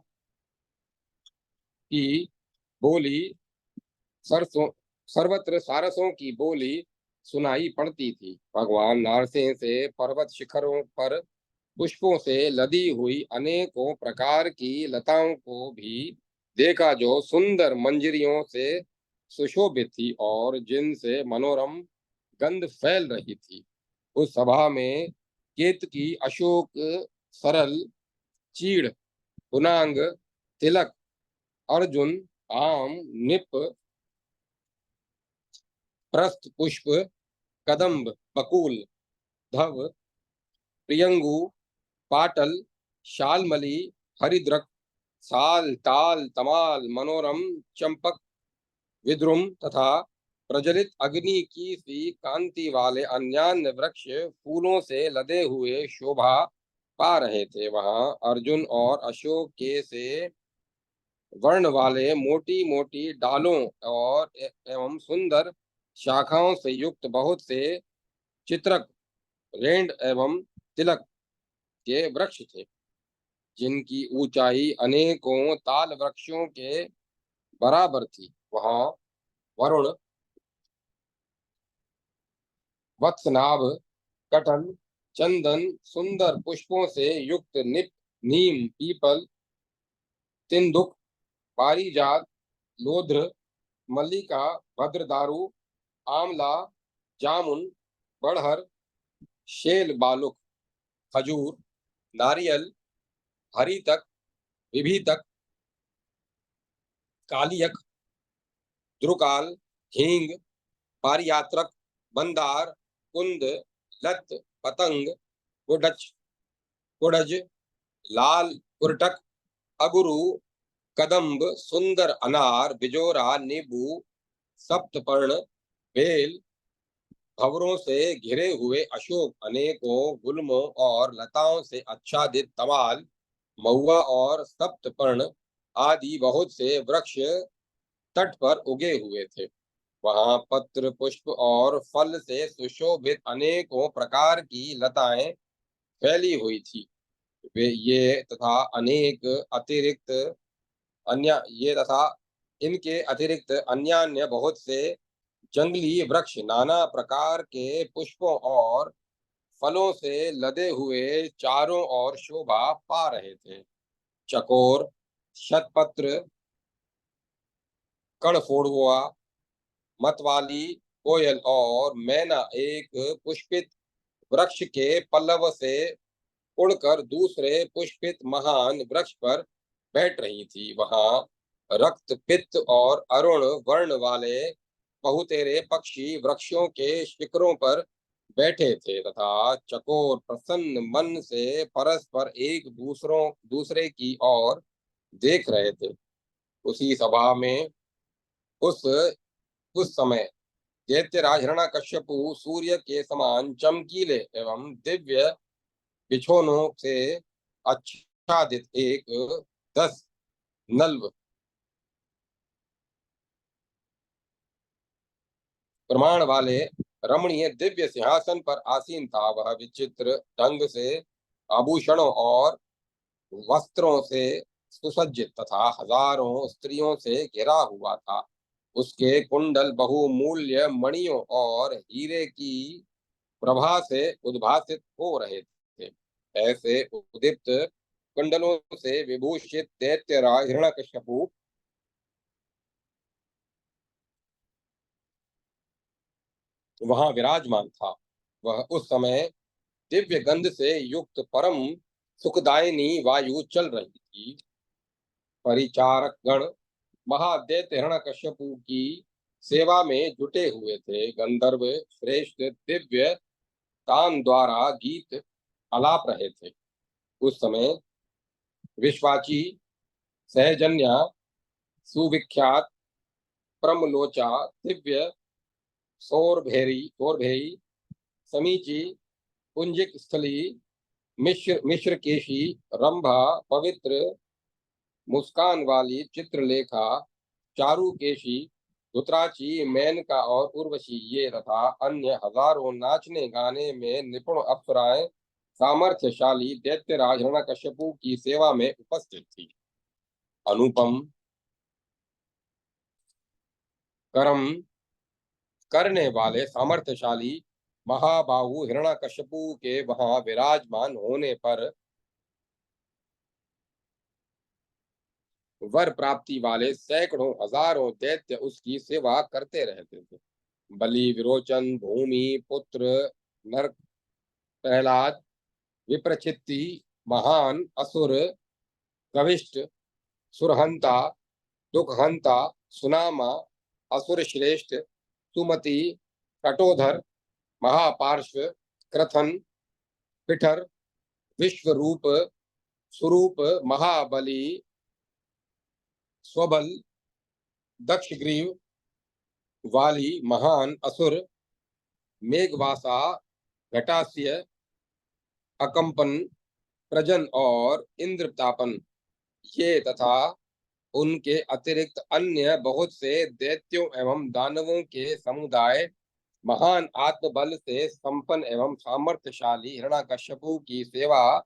की बोली सरसों सर्वत्र सारसों की बोली सुनाई पड़ती थी। भगवान नारसिंह से पर्वत शिखरों पर पुष्पों से लदी हुई अनेकों प्रकार की लताओं को भी देखा, जो सुंदर मंजरियों से सुशोभित थी और जिनसे मनोरम गंध फैल रही थी। उस सभा में केतकी, अशोक, सरल, चीड़, पुनांग, तिलक, अर्जुन, आम, निप, प्रस्थ पुष्प, कदम्ब, बकुल, धव, प्रियंगु, पाटल, शालमली, हरिद्रक, साल, ताल, तमाल, मनोरम, चंपक, विद्रुम तथा प्रज्वलित अग्नि की सी कांति वाले अन्यान्य वृक्ष फूलों से लदे हुए शोभा पा रहे थे। वहां अर्जुन और अशोक के से वर्ण वाले मोटी मोटी डालों और एवं सुंदर शाखाओं से युक्त बहुत से चित्रक, रेंड एवं तिलक के वृक्ष थे, जिनकी ऊंचाई अनेकों ताल वृक्षों के बराबर थी। वहां वरुण, वत्सनाभ, कटहल, चंदन, सुंदर पुष्पों से युक्त निप, नीम, पीपल, तिंदुक, पारिजात, लोध्र, मल्लिका, भद्रदारू, आंवला, जामुन, बड़हर, शेल बालुक, खजूर, नारियल, हरितक, विभीतक, कालियक, द्रुकाल, हींग, पारियात्रक, मंदार, कुंद, लत, पतंग, कुडच, कुडज, लाल कुरटक, अगुरु, कदम्ब, सुंदर अनार, बिजोरा, नींबू, सप्तपर्ण, बेल, भंवरों से घिरे हुए अशोक, अनेकों गुल्मों और लताओं से आच्छादित तमाल, महुआ और सप्तपर्ण आदि बहुत से वृक्ष तट पर उगे हुए थे। वहां पत्र, पुष्प और फल से सुशोभित अनेकों प्रकार की लताएं फैली हुई थी। वे ये तथा अनेक अतिरिक्त अन्य ये तथा इनके अतिरिक्त अन्य बहुत से जंगली वृक्ष नाना प्रकार के पुष्पों और फलों से लदे हुए चारों ओर शोभा पा रहे थे। चकोर, शतपत्र, कड़फोड़ुआ, मतवाली, कोयल और मैना एक पुष्पित वृक्ष के पल्लव से उड़कर दूसरे पुष्पित महान वृक्ष पर बैठ रही थी। वहां रक्त, पित्त और अरुण वर्ण वाले बहुतेरे पक्षी वृक्षों के शिखरों पर बैठे थे तथा चकोर प्रसन्न मन से परस्पर एक दूसरे की ओर देख रहे थे। उसी सभा में उस उस समय दैत्यराज हिरण्यकश्यपु सूर्य के समान चमकीले एवं दिव्य बिछोनों से आच्छादित एक 10 नल्व प्रमाण वाले रमणीय दिव्य सिंहासन पर आसीन था। वह विचित्र ढंग से आभूषणों और वस्त्रों से सुसज्जित तथा हजारों स्त्रियों से घिरा हुआ था। उसके कुंडल बहुमूल्य मणियों और हीरे की प्रभा से उद्भासित हो रहे थे। ऐसे उदीप्त कुंडलों से विभूषित दैत्यराज हिरण्यकश्यपु वहां विराजमान था। वह उस समय दिव्य गंध से युक्त परम सुखदायिनी वायु चल रही थी। परिचारक गण महादैत्य हिरण्यकश्यपु की सेवा में जुटे हुए थे। गंधर्व श्रेष्ठ दिव्य तान द्वारा गीत आलाप रहे थे। उस समय विश्वाची सहजन्या सुविख्यात प्रमलोचा दिव्य सौरभेरी समीची पुंजिक स्थली मिश्रकेशी रंभा पवित्र मुस्कान वाली चित्रलेखा चारुकेशी धुतराची मेनका और उर्वशी ये तथा अन्य हजारों नाचने गाने में निपुण अप्सराएं सामर्थ्यशाली दैत्यराज हिरण्यकश्यपु की सेवा में उपस्थित थी। अनुपम कर्म करने वाले सामर्थ्यशाली महाबाहु हिरण्यकश्यपु के वहां विराजमान होने पर वर प्राप्ति वाले सैकड़ों हजारों दैत्य उसकी सेवा करते रहते थे। बलि विरोचन भूमि पुत्र नरक प्रहलाद विप्रचित्ति महान असुर कविष्ट सुरहंता दुखहंता सुनामा असुर श्रेष्ठ सुमति कटोधर महापार्श्व क्रथन पिठर विश्वरूप स्वरूप महाबली स्वबल दक्षग्रीव वाली महान असुर मेघवासा घटास्य अकंपन प्रजन और इंद्रतापन ये तथा उनके अतिरिक्त अन्य बहुत से दैत्यों एवं दानवों के समुदाय महान आत्मबल से संपन्न एवं सामर्थ्यशाली हिरण्यकश्यपु की सेवा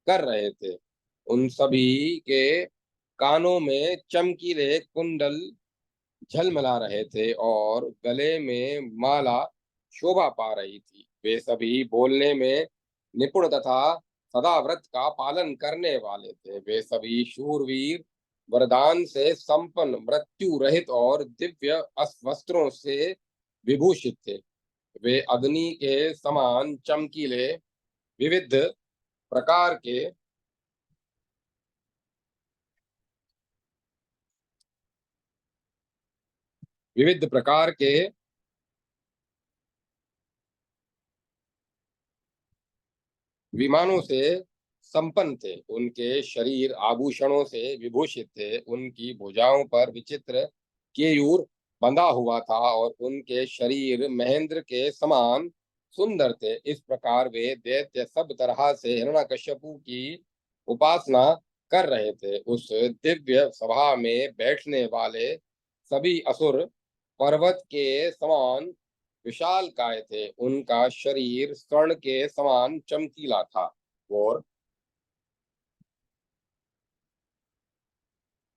कर रहे थे। उन सभी के कानों में चमकीले कुंडल झलमला रहे थे और गले में माला शोभा पा रही थी। वे सभी बोलने में निपुण तथा सदा व्रत का पालन करने वाले थे। वे सभी शूरवीर वरदान से संपन्न मृत्यु रहित और दिव्य वस्त्रों से विभूषित थे। वे अग्नि के समान चमकीले विविध प्रकार के विविध प्रकार के विमानों से संपन्न थे। उनके शरीर आभूषणों से विभूषित थे। उनकी भुजाओं पर विचित्र केयूर बंधा हुआ था और उनके शरीर महेंद्र के समान सुंदर थे। इस प्रकार वे दैत्य सब तरह से हिरण्यकश्यपु की उपासना कर रहे थे। उस दिव्य सभा में बैठने वाले सभी असुर पर्वत के समान विशाल काय थे। उनका शरीर स्वर्ण के समान चमकीला था और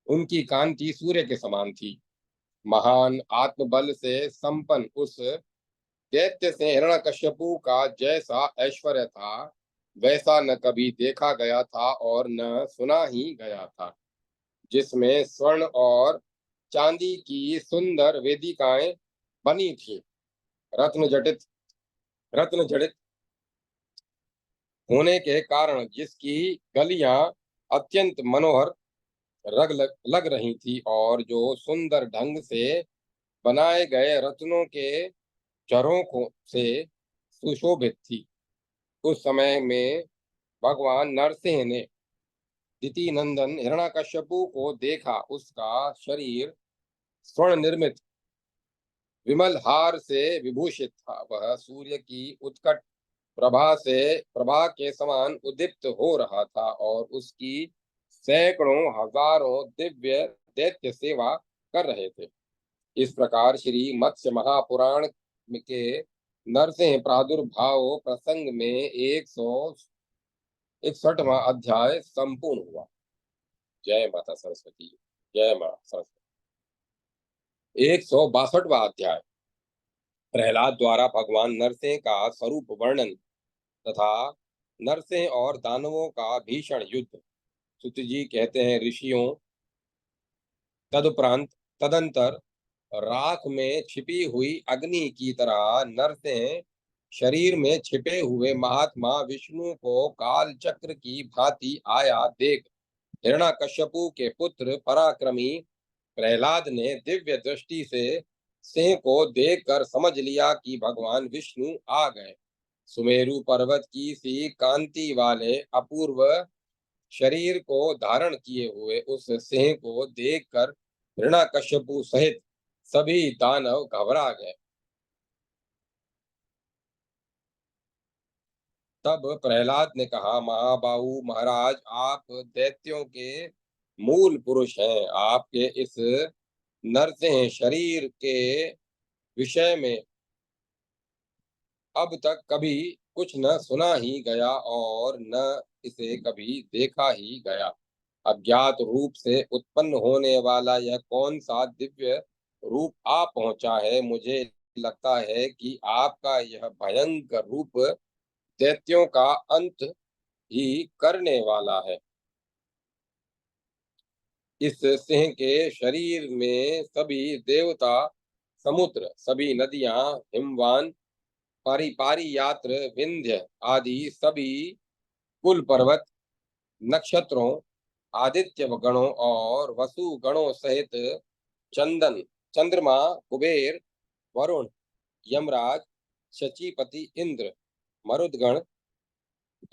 उनकी कांति सूर्य के समान थी। महान आत्मबल से संपन्न उस दैत्य से हिरण्यकश्यपु का जैसा ऐश्वर्य था वैसा न कभी देखा गया था और न सुना ही गया था। जिसमें स्वर्ण और चांदी की सुंदर वेदिकाएं बनी थी। रत्न जटित रत्न जड़ित होने के कारण जिसकी गलियां अत्यंत मनोहर लग रही थी और जो सुंदर ढंग से बनाए गए रत्नों के झरोखों से सुशोभित थी। उस समय में भगवान नरसिंह ने दिति नंदन हिरण्यकश्यपु को देखा। उसका शरीर स्वर्ण निर्मित विमल हार से विभूषित था। वह सूर्य की उत्कट प्रभा के समान उद्दीप्त हो रहा था और उसकी सैकड़ों हजारों दिव्य दैत्य सेवा कर रहे थे। इस प्रकार श्री मत्स्य महापुराण के नरसिंह प्रादुर्भाव प्रसंग में 161वां अध्याय संपूर्ण हुआ। जय माता सरस्वती। जय माता सरस्वती। 162वां अध्याय प्रहलाद द्वारा भगवान नरसिंह का स्वरूप वर्णन तथा नरसिंह और दानवों का भीषण युद्ध। सुत जी कहते हैं, ऋषियों, तदंतर राख में छिपी हुई अग्नि की तरह नरसिंह शरीर में छिपे हुए महात्मा विष्णु को काल चक्र की भांति आया देख हिरण्यकश्यपु के पुत्र पराक्रमी प्रहलाद ने दिव्य दृष्टि से सिंह को देखकर समझ लिया कि भगवान विष्णु आ गए। सुमेरु पर्वत की सी कांति वाले अपूर्व शरीर को धारण किए हुए उस सिंह को देखकर हिरण्यकश्यपु सहित सभी दानव घबरा गए। तब प्रहलाद ने कहा, महाबाहु महाराज, आप दैत्यों के मूल पुरुष हैं। आपके इस नरसिंह शरीर के विषय में अब तक कभी कुछ न सुना ही गया और न इसे कभी देखा ही गया। अज्ञात रूप से उत्पन्न होने वाला यह कौन सा दिव्य रूप आ पहुंचा है। मुझे लगता है कि आपका यह भयंकर रूप दैत्यों का अंत ही करने वाला है। इस सिंह के शरीर में सभी देवता, समुद्र, सभी नदियां, हिमवान, पारी यात्र, विंध्य आदि सभी कुल पर्वत, नक्षत्रों, आदित्य गणों और वसु गणों सहित चंदन, चंद्रमा, कुबेर, वरुण, यमराज, शचीपति इंद्र, मरुदगण,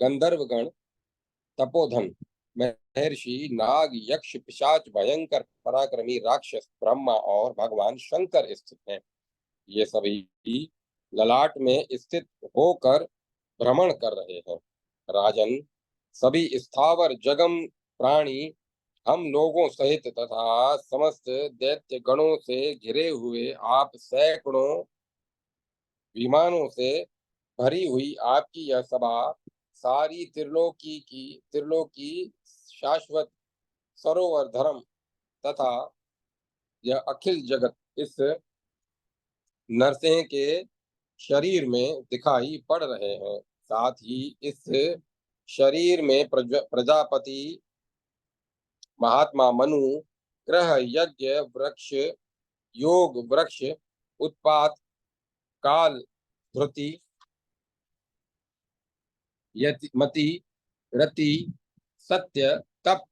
गंधर्वगण, तपोधन, महर्षि, नाग, यक्ष, पिशाच, भयंकर पराक्रमी राक्षस, ब्रह्मा और भगवान शंकर स्थित हैं। ये सभी ललाट में स्थित होकर भ्रमण कर रहे हैं। राजन, सभी स्थावर जगम प्राणी हम लोगों सहित तथा समस्त दैत्य गणों से घिरे हुए आप सैकड़ों विमानों से भरी हुई आपकी यह सभा सारी त्रिलोकी शाश्वत सरोवर धर्म तथा यह अखिल जगत इस नरसिंह के शरीर में दिखाई पड़ रहे हैं। साथ ही इस शरीर में प्रजापति, महात्मा मनु, ग्रह, यज्ञ वृक्ष, योग वृक्ष, उत्पात, काल, धृति, मति, रति, सत्य, तप,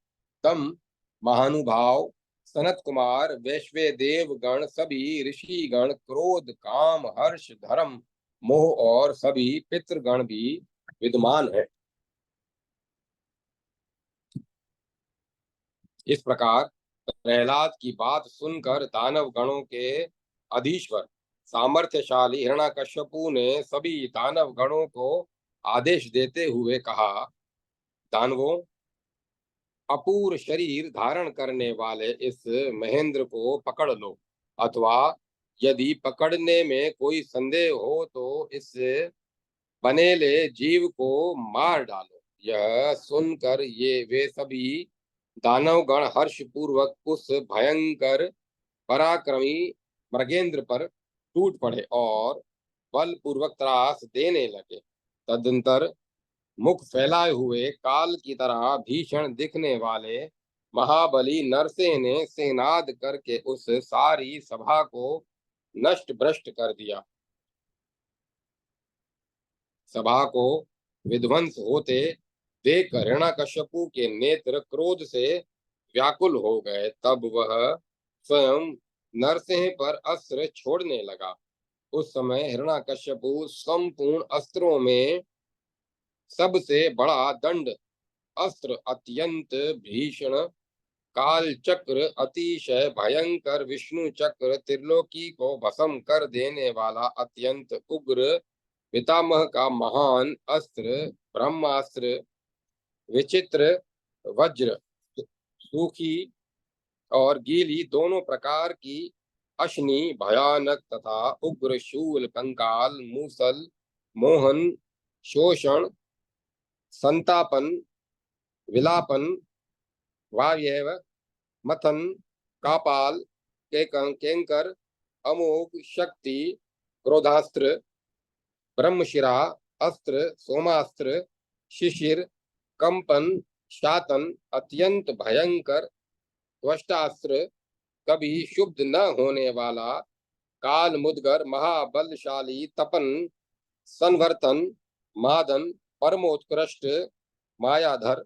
तम, महानुभाव, सनत कुमार, वैश्वे देव गण, सभी ऋषि गण, क्रोध, काम, हर्ष, धर्म, मोह और सभी पितृगण भी विद्यमान है। इस प्रकार प्रहलाद की बात सुनकर दानव गणों के अधीश्वर सामर्थ्यशाली हिरण्यकश्यपु ने सभी दानव गणों को आदेश देते हुए कहा, दानवों, अपूर्व शरीर धारण करने वाले इस महेंद्र को पकड़ लो, अथवा यदि पकड़ने में कोई संदेह हो तो इस बनेले जीव को मार डालो। यह सुनकर वे सभी दानवगण हर्ष पूर्वक उस भयंकर पराक्रमी मृगेंद्र पर टूट पड़े और बल पूर्वक त्रास देने लगे। तदंतर मुख फैलाए हुए काल की तरह भीषण दिखने वाले महाबली नरसिंह ने सिंहनाद करके उस सारी सभा को नष्ट भ्रष्ट कर दिया। सभा को विध्वंस होते देख हिरण्यकश्यपु के नेत्र क्रोध से व्याकुल हो गए। तब वह स्वयं नरसिंह पर अस्त्र छोड़ने लगा। उस समय हिरण्यकश्यपु संपूर्ण अस्त्रों में सबसे बड़ा दंड अस्त्र, अत्यंत भीषण काल चक्र, अतिशय भयंकर विष्णु चक्र, त्रिलोकी को भस्म कर देने वाला अत्यंत उग्र पितामह का महान अस्त्र ब्रह्मास्त्र, विचित्र वज्र, सूखी और गीली दोनों प्रकार की अश्नि, भयानक तथा उग्र शूल, कंकाल, मूसल, मोहन, शोषण, संतापन, विलापन, वायव, मथन, कापाल, केंकर, अमोघ शक्ति, क्रोधास्त्र, ब्रह्मशिरा अस्त्र, सोमास्त्र, शिशिर, कंपन, शातन, अत्यंत भयंकर त्वष्टास्त्र, कभी शुद्ध न होने वाला काल मुदगर, महाबलशाली तपन, संवर्तन, मादन, परमोत्कृष्ट मायाधर,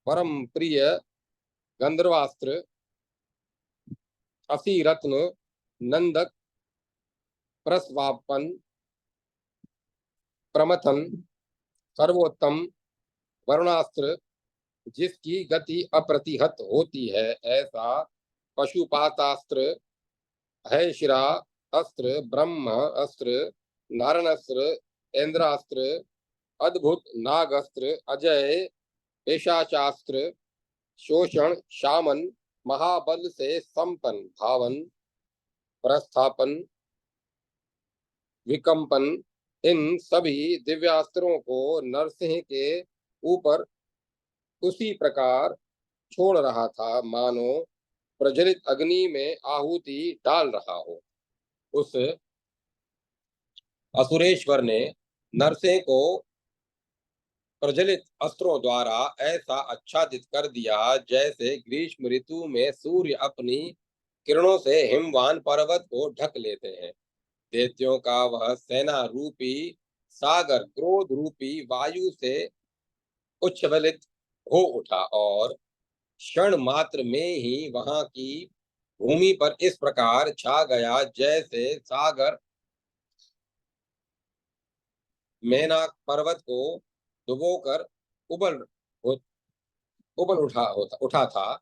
परम प्रिय गंधर्वास्त्र, असी रत्न, नंदक, प्रस्वापन, प्रमथन, सर्वोत्तम वरुणास्त्र, जिसकी गति अप्रतिहत होती है, ऐसा पशुपातास्त्र, है शिरा अस्त्र, ब्रह्म अस्त्र, नारायणास्त्र, इंद्रास्त्र, अद्भुत नागस्त्र, अजय पेशाचास्त्र, शोषण शामन, महाबल से संपन्न धावन, प्रस्थापन, विकम्पन, इन सभी दिव्यास्त्रों को नरसिंह के ऊपर उसी प्रकार छोड़ रहा था मानो प्रज्वलित अग्नि में आहुति डाल रहा हो। उस असुरेश्वर ने नरसिंह को प्रज्वलित अस्त्रों द्वारा ऐसा आच्छादित कर दिया जैसे ग्रीष्म ऋतु में सूर्य अपनी किरणों से हिमवान पर्वत को ढक लेते हैं। दैत्यों का वह सेना रूपी सागर क्रोध रूपी वायु से उच्छ्वलित हो उठा और क्षण मात्र में ही वहां की भूमि पर इस प्रकार छा गया जैसे सागर मेनाक पर्वत को डुबोकर उबल उबल उठा था।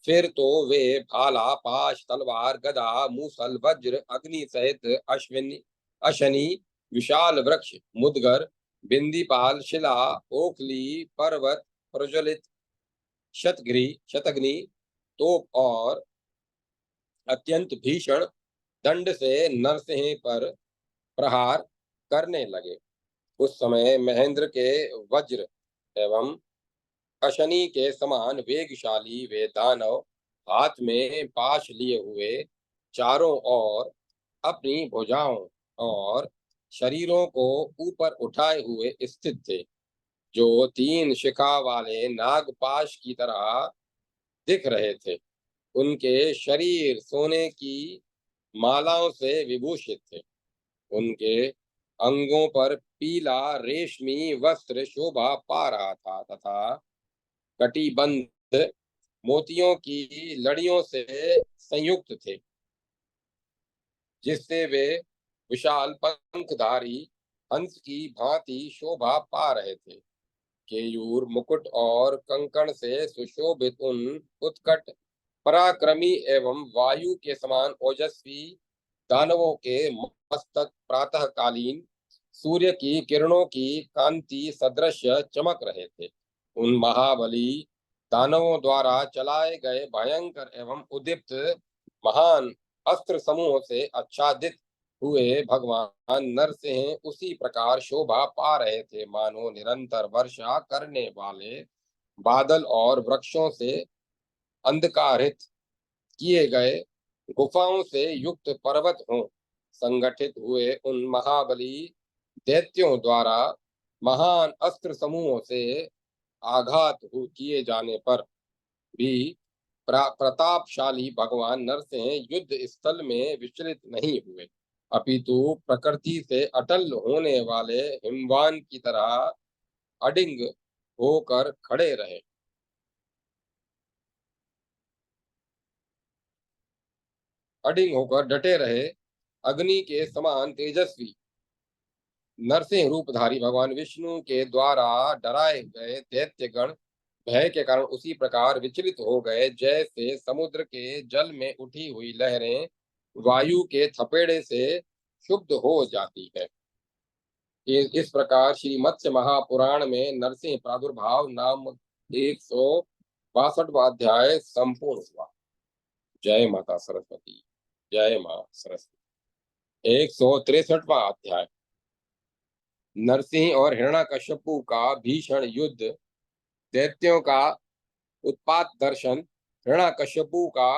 फिर तो वे भाला, पाश, तलवार, गदा, मूसल, वज्र, अग्नि सहित अश्विनी अशनि, विशाल वृक्ष, मुदगर, बिंदीपाल, शिला, ओखली, पर्वत, प्रज्वलित शतग्नि, तोप और अत्यंत भीषण दंड से नरसिंह पर प्रहार करने लगे। उस समय महेंद्र के वज्र एवं अशनि के समान वेगशाली वे दानव हाथ में पाश लिए हुए चारों ओर अपनी भुजाओं और शरीरों को ऊपर उठाए हुए स्थित थे, जो तीन शिखा वाले नागपाश की तरह दिख रहे थे। उनके शरीर सोने की मालाओं से विभूषित थे। उनके अंगों पर पीला रेशमी वस्त्र शोभा पा रहा था तथा कटिबंध मोतियों की लड़ियों से संयुक्त थे, जिससे वे विशाल पंखधारी हंस की भांति शोभा पा रहे थे। केयूर, मुकुट और कंकण से सुशोभित उन उत्कट पराक्रमी एवं वायु के समान ओजस्वी दानवों के मस्तक प्रातःकालीन सूर्य की किरणों की कांति सदृश चमक रहे थे। उन महाबली दानवों द्वारा चलाए गए भयंकर एवं उद्दीप्त महान अस्त्र समूह से आच्छादित हुए भगवान नरसिंह उसी प्रकार शोभा पा रहे थे मानो निरंतर वर्षा करने वाले बादल और वृक्षों से अंधकारित किए गए गुफाओं से युक्त पर्वत हों। संगठित हुए उन महाबली दैत्यों द्वारा महान अस्त्र समूहों से आघात किए जाने पर भी प्रतापशाली भगवान नरसिंह युद्ध स्थल में विचलित नहीं हुए, अपितु प्रकृति से अटल होने वाले हिमवान की तरह अडिंग होकर खड़े रहे। अडिंग होकर डटे रहे, अग्नि के समान तेजस्वी नरसिंह रूपधारी भगवान विष्णु के द्वारा डराए गए दैत्यगण भय के कारण उसी प्रकार विचलित हो गए, जैसे समुद्र के जल में उठी हुई लहरें वायु के थपेड़े से शुद्ध हो जाती है। इस प्रकार श्री मत्स्य महापुराण में नरसिंह प्रादुर्भाव नाम 162वां अध्याय संपूर्ण हुआ। जय माता सरस्वती। जय मां सरस्वती। 163वां अध्याय नरसिंह और हिरण्यकश्यपु का भीषण युद्ध, दैत्यों का उत्पात दर्शन, हिरण्यकश्यपु का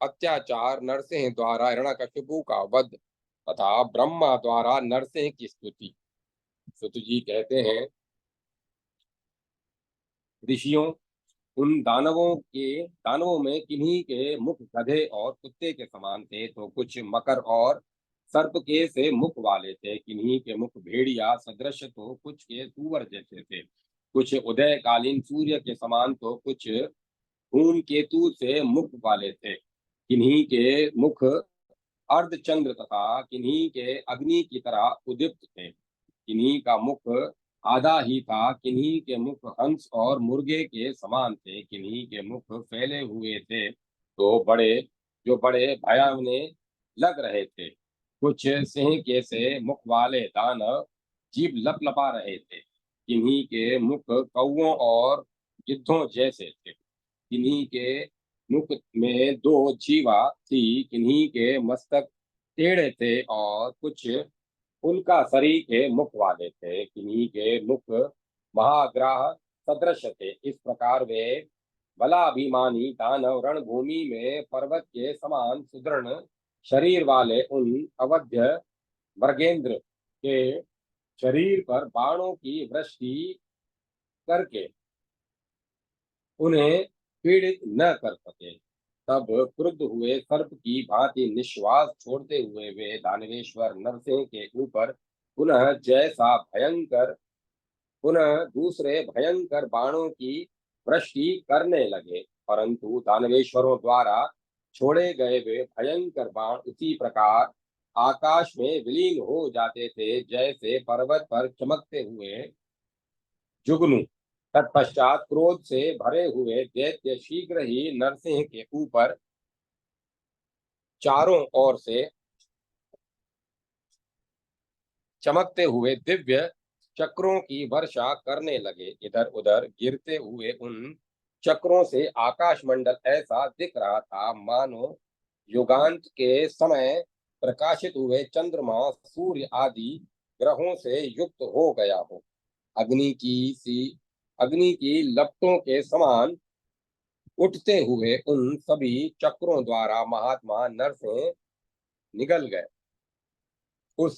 अत्याचार, नरसिंह द्वारा हिरण्यकश्यपु का वध तथा ब्रह्मा द्वारा नरसिंह की स्तुति। सुत जी कहते हैं, ऋषियों, उन दानवों में किन्हीं के मुख गधे और कुत्ते के समान थे, तो कुछ मकर और सर्प के से मुख वाले थे, किन्हीं के मुख भेड़िया सदृश, तो कुछ के सूअर जैसे थे, कुछ उदयकालीन सूर्य के समान, तो कुछ धूमकेतु से मुख वाले थे, किन्हीं के मुख अर्धचंद्र तथा किन्हीं के अग्नि की तरह उदीप्त थे, किन्हीं का मुख आधा ही था, किन्हीं के मुख हंस और मुर्गे के समान थे, किन्हीं के मुख फैले हुए थे, जो बड़े भयावने लग रहे थे, कुछ सिंह के से मुख वाले दानव जीभ लपलपा रहे थे, किन्हीं के मुख कौओं और गिद्धों जैसे थे, किन्हीं के मुख में दो जीवा थी, किन्हीं के मस्तक टेढ़े थे और कुछ उनका शरीर के मुख वाले थे, किन्हीं के मुख महाग्राह सदृश थे। इस प्रकार वे बलाभिमानी दानव रणभूमि में पर्वत के समान सुदृढ़ शरीर वाले उन अवध्य मृगेंद्र के शरीर पर बाणों की वृष्टि करके उन्हें पीड़ित न कर सके। तब क्रुद्ध हुए सर्प की भांति निश्वास छोड़ते हुए वे दानवेश्वर नरसिंह के ऊपर पुनः दूसरे भयंकर बाणों की वृष्टि करने लगे, परंतु दानवेश्वरों द्वारा छोड़े गए वे भयंकर बाण उसी प्रकार आकाश में विलीन हो जाते थे, जैसे पर्वत पर चमकते हुए जुगनू। तत्पश्चात क्रोध से भरे हुए दैत्य शीघ्र ही नरसिंह के ऊपर चारों ओर से चमकते हुए दिव्य चक्रों की वर्षा करने लगे। इधर उधर गिरते हुए उन चक्रों से आकाश मंडल ऐसा दिख रहा था मानो युगांत के समय प्रकाशित हुए चंद्रमा सूर्य आदि ग्रहों से युक्त हो गया हो। अग्नि की लपटों के समान उठते हुए उन सभी चक्रों द्वारा महात्मा नरसिंह निगल गए। उस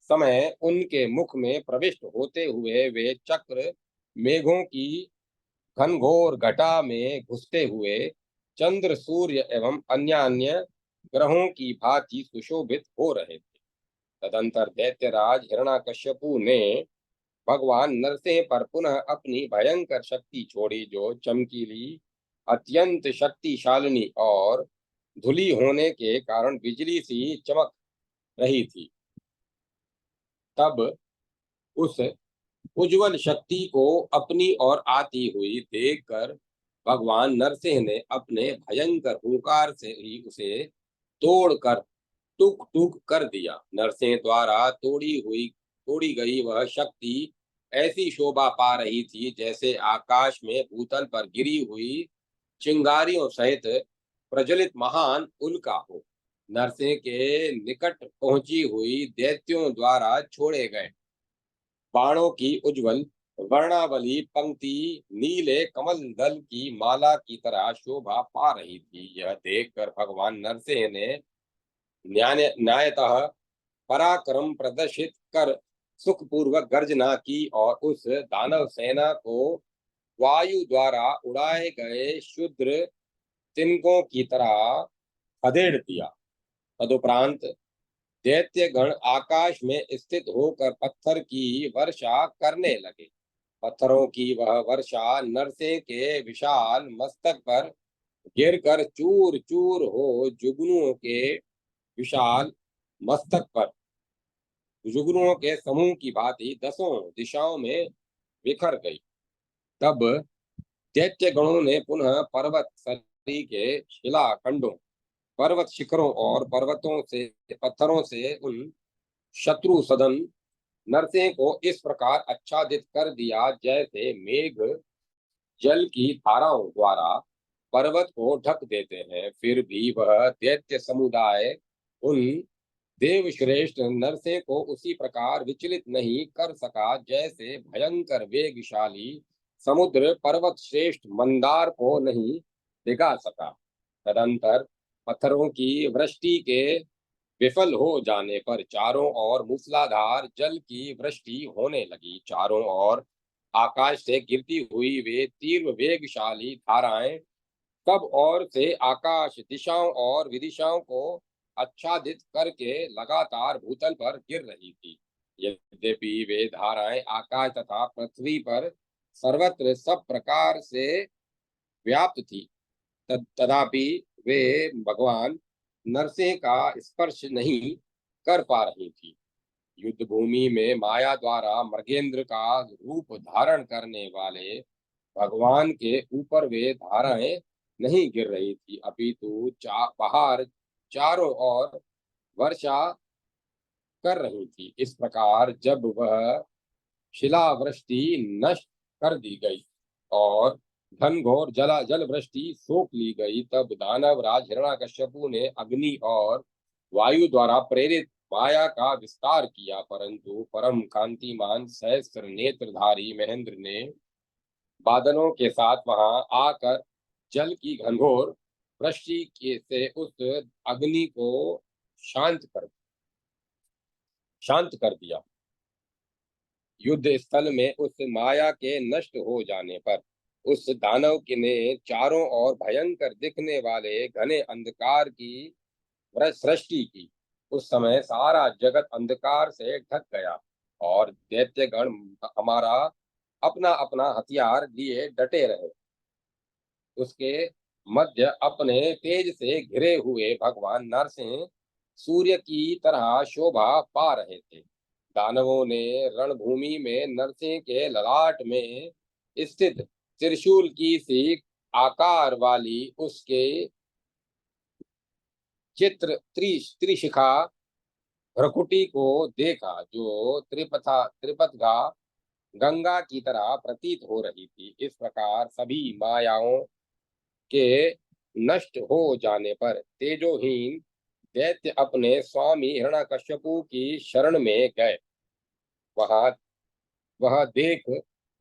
समय उनके मुख में प्रविष्ट होते हुए वे चक्र मेघों की घनघोर घटा में घुसते हुए चंद्र सूर्य एवं अन्य ग्रहों की भांति सुशोभित हो रहे थे। तदंतर दैत्यराज हिरण्यकश्यपु ने भगवान नरसिंह पर पुनः अपनी भयंकर शक्ति छोड़ी, जो चमकीली अत्यंत शक्तिशालिनी और धुली होने के कारण बिजली सी चमक रही थी। तब उस उज्जवल शक्ति को अपनी ओर आती हुई देखकर भगवान नरसिंह ने अपने भयंकर हुंकार से ही उसे तोड़कर टुक टुक कर दिया। नरसिंह द्वारा तोड़ी गई वह शक्ति ऐसी शोभा पा रही थी, जैसे आकाश में भूतल पर गिरी हुई चिंगारियों सहित प्रज्वलित महान उल्का हो। नरसिंह के निकट पहुंची हुई दैत्यों द्वारा छोड़े गए बाणों की उज्जवल वर्णावली पंक्ति नीले कमल दल की माला की तरह शोभा पा रही थी। यह देखकर भगवान नरसिंह ने न्यायतः पराक्रम प्रदर्शित कर सुखपूर्वक गर्जना की और उस दानव सेना को वायु द्वारा उड़ाए गए क्षुद्र तिनकों की तरह खदेड़ दिया। तदुपरांत दैत्यगण आकाश में स्थित होकर पत्थर की वर्षा करने लगे। पत्थरों की वह वर्षा नरसिंह के विशाल मस्तक पर गिरकर चूर चूर हो जुगनुओं के विशाल मस्तक पर जुगनुओं के समूह की भांति दसों दिशाओं में बिखर गई। तब दैत्य गणों ने पुनः पर्वत सरी के शिलाखंडों, पर्वत शिखरों और पर्वतों से पत्थरों से उन शत्रु सदन नरसिंह को इस प्रकार आच्छादित कर दिया जैसे मेघ जल की धाराओं द्वारा पर्वत को ढक देते हैं। फिर भी वह दैत्य समुदाय उन देवश्रेष्ठ नरसिंह को उसी प्रकार विचलित नहीं कर सका जैसे भयंकर वेगशाली समुद्र पर्वत श्रेष्ठ मंदार को नहीं डिगा सका। तदंतर पत्थरों की वृष्टि के विफल हो जाने पर चारों ओर मूसलाधार जल की वृष्टि होने लगी। चारों ओर आकाश से गिरती हुई वे तीव्र वेगशाली धाराएं कब और से आकाश दिशाओं और विदिशाओं को आच्छादित करके लगातार भूतल पर गिर रही थी। यद्यपि वे धाराएं आकाश तथा पृथ्वी पर सर्वत्र सब प्रकार से व्याप्त थी, तथापि वे भगवान नरसिंह का स्पर्श नहीं कर पा रही थी। युद्ध भूमि में माया द्वारा मृगेंद्र का रूप धारण करने वाले भगवान के ऊपर वे धाराएं नहीं गिर रही थी, अपितु बाहर चारों ओर वर्षा कर रही थी। इस प्रकार जब वह शिलावृष्टि नष्ट कर दी गई और घनघोर जल वृष्टि सोख ली गई, तब दानव राज हिरण्यकश्यपु ने अग्नि और वायु द्वारा प्रेरित माया का विस्तार किया, परंतु परम कांतिमान सहस्त्र नेत्रधारी महेंद्र ने बादलों के साथ वहां आकर जल की घनघोर वृष्टि से उस अग्नि को शांत कर शांत कर दिया। युद्ध स्थल में उस माया के नष्ट हो जाने पर उस दानव ने चारों ओर भयंकर दिखने वाले घने अंधकार की सृष्टि की। उस समय सारा जगत अंधकार से ढक गया और दैत्यगण हमारा अपना अपना हथियार लिए डटे रहे। उसके मध्य अपने तेज से घिरे हुए भगवान नरसिंह सूर्य की तरह शोभा पा रहे थे। दानवों ने रणभूमि में नरसिंह के ललाट में स्थित त्रिशूल की सी आकार वाली उसके चित्र त्रिशिखा भ्रकुटी को देखा, जो त्रिपथगा गंगा की तरह प्रतीत हो रही थी। इस प्रकार सभी मायाओं के नष्ट हो जाने पर तेजोहीन दैत्य अपने स्वामी हिरण्यकश्यपु की शरण में गए। वहां वह देख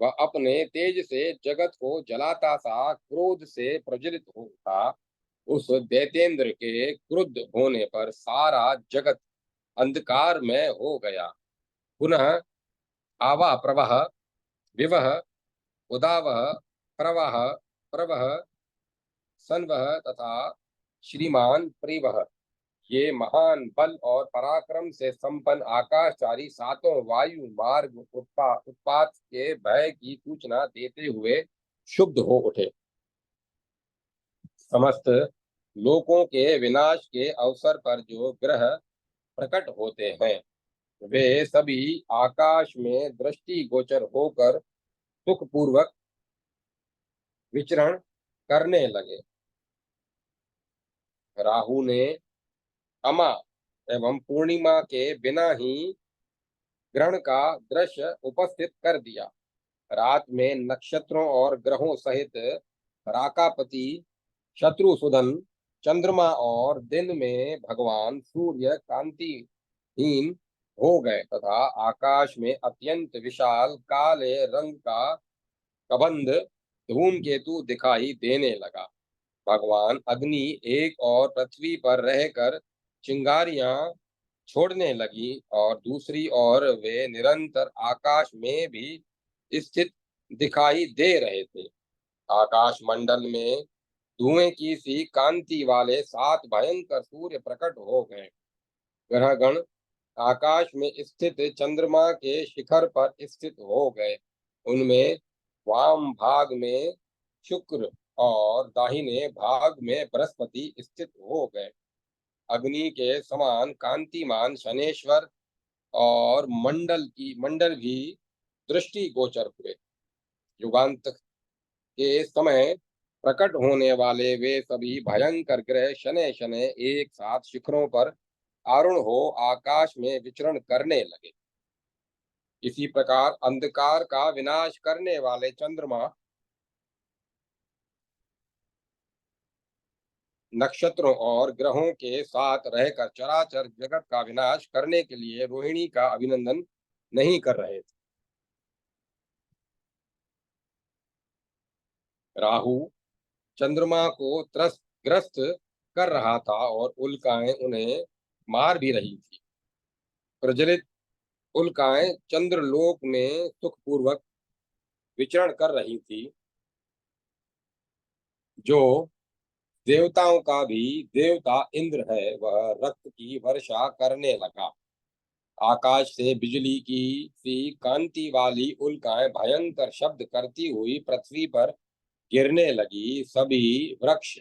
वह अपने तेज से जगत को जलाता सा क्रोध से प्रज्वलित था। उस दैत्येंद्र के क्रुद्ध होने पर सारा जगत अंधकार में हो गया। पुनः आवा प्रवह विवह उदावह प्रवाह प्रवह संवह तथा श्रीमान परिवह, ये महान बल और पराक्रम से संपन्न आकाशचारी सातों वायु मार्ग उत्पात के भय की सूचना देते हुए शुद्ध हो उठे। समस्त लोकों के विनाश के अवसर पर जो ग्रह प्रकट होते हैं, वे सभी आकाश में दृष्टि गोचर होकर सुखपूर्वक विचरण करने लगे। राहु ने अमा एवं पूर्णिमा के बिना ही ग्रहण का दृश्य उपस्थित कर दिया। रात में नक्षत्रों और ग्रहों सहित राकापति शत्रुसूदन चंद्रमा और दिन में भगवान सूर्य कांतिहीन हो गए तथा आकाश में अत्यंत विशाल काले रंग का कबंध धूमकेतु दिखाई देने लगा। भगवान अग्नि एक और पृथ्वी पर रहकर चिंगारियां छोड़ने लगी और दूसरी ओर वे निरंतर आकाश में भी स्थित दिखाई दे रहे थे। आकाश मंडल में धुएं की सी कांति वाले सात भयंकर सूर्य प्रकट हो गए। ग्रहगण आकाश में स्थित चंद्रमा के शिखर पर स्थित हो गए। उनमें वाम भाग में शुक्र और दाहिने भाग में बृहस्पति स्थित हो गए। अग्नि के समान कांतिमान शनेश्वर और मंडल भी दृष्टि गोचर हुए। युगांत के समय प्रकट होने वाले वे सभी भयंकर ग्रह शनै शनै एक साथ शिखरों पर आरूढ़ हो आकाश में विचरण करने लगे। इसी प्रकार अंधकार का विनाश करने वाले चंद्रमा नक्षत्रों और ग्रहों के साथ रहकर चराचर जगत का विनाश करने के लिए रोहिणी का अभिनंदन नहीं कर रहे थे। राहु चंद्रमा को ग्रस्त कर रहा था और उल्काएं उन्हें मार भी रही थी। प्रज्वलित उल्काएं चंद्रलोक में सुखपूर्वक विचरण कर रही थी, जो देवताओं का भी देवता इंद्र है वह रक्त की वर्षा करने लगा। आकाश से बिजली की सी कांति वाली उल्काएं भयंकर शब्द करती हुई पृथ्वी पर गिरने लगी। सभी वृक्ष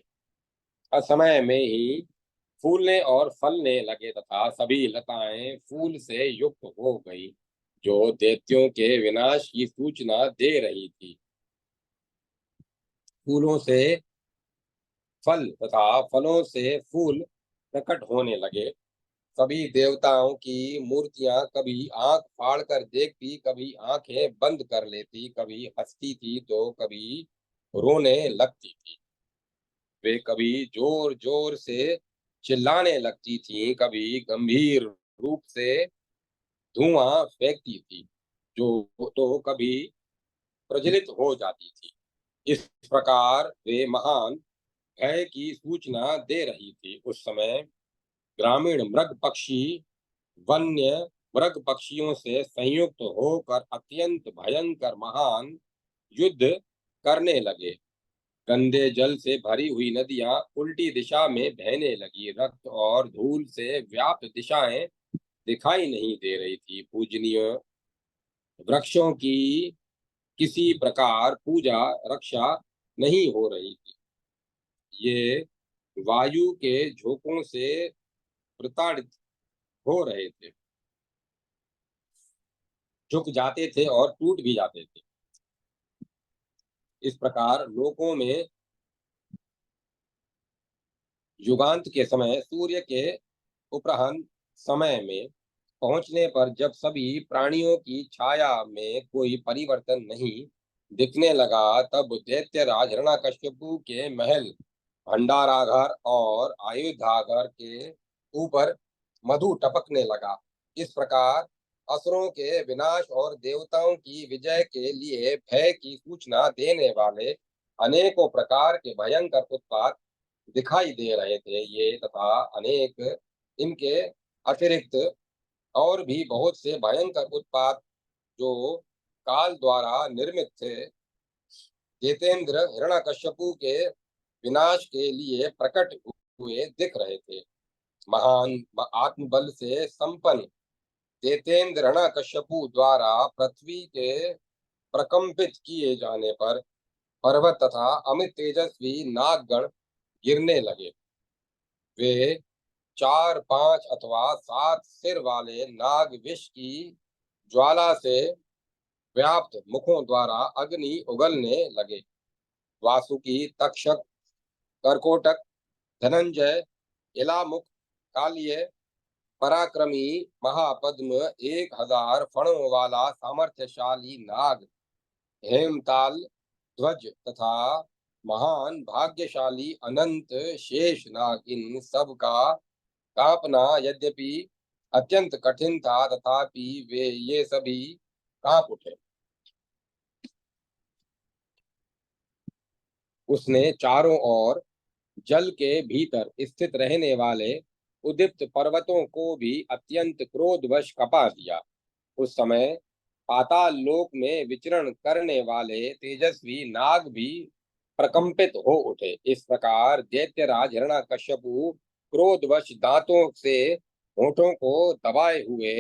असमय में ही फूलने और फलने लगे तथा सभी लताएं फूल से युक्त हो गई, जो दैत्यों के विनाश की सूचना दे रही थी। फूलों से फल तथा फलों से फूल प्रकट होने लगे। सभी देवताओं की मूर्तियां कभी आंख फाड़कर देखती, कभी आंखें बंद कर लेती, कभी हंसती थी तो कभी रोने लगती थी। वे कभी जोर जोर से चिल्लाने लगती थीं, कभी गंभीर रूप से धुआं फेंकती थी, जो तो कभी प्रज्वलित हो जाती थी। इस प्रकार वे महान भय की सूचना दे रही थी। उस समय ग्रामीण मृग पक्षी वन्य मृग पक्षियों से संयुक्त होकर अत्यंत भयंकर महान युद्ध करने लगे। गंदे जल से भरी हुई नदियां उल्टी दिशा में बहने लगी। रक्त और धूल से व्याप्त दिशाएं दिखाई नहीं दे रही थी। पूजनीय वृक्षों की किसी प्रकार पूजा रक्षा नहीं हो रही थी। ये वायु के झोंकों से प्रताड़ित हो रहे थे, झुक जाते थे और टूट भी जाते थे। इस प्रकार लोकों में युगांत के समय सूर्य के उपराह्न समय में पहुंचने पर जब सभी प्राणियों की छाया में कोई परिवर्तन नहीं दिखने लगा, तब दैत्यराज हिरण्यकश्यपु के महल भंडारागार और आयुधागार के ऊपर मधु टपकने लगा। इस प्रकार असुरों के विनाश और देवताओं की विजय के लिए भय की सूचना देने वाले अनेकों प्रकार के भयंकर उत्पात दिखाई दे रहे थे। ये तथा अनेक इनके अतिरिक्त और भी बहुत से भयंकर उत्पात जो काल द्वारा निर्मित थे, जितेंद्र हिरण्यकश्यपु के विनाश के लिए प्रकट हुए दिख रहे थे। महान आत्मबल से संपन्न जितेंद्र हिरण्यकश्यपु द्वारा पृथ्वी के प्रकंपित किए जाने पर पर्वत तथा अमित तेजस्वी नागगण गिरने लगे। वे 4, 5 अथवा 7 सिर वाले नाग विष की ज्वाला से व्याप्त मुखों द्वारा अग्नि उगलने लगे। वासुकी, तक्षक, कर्कोटक, धनंजय, इलामुख, कालिय, पराक्रमी, महापद्म, 1000 फणों वाला सामर्थ्यशाली नाग, हेमताल ध्वज तथा महान भाग्यशाली अनंत शेष नाग, इन सब का कांपना यद्यपि अत्यंत कठिन था, तथापि वे ये सभी कांप उठे। उसने चारों ओर जल के भीतर स्थित रहने वाले उदीप्त पर्वतों को भी अत्यंत क्रोधवश कपा दिया। उस समय पाताल लोक में विचरण करने वाले तेजस्वी नाग भी प्रकंपित हो उठे। इस प्रकार दैत्यराज हिरण्यकश्यपु क्रोधवश दांतों से होठों को दबाए हुए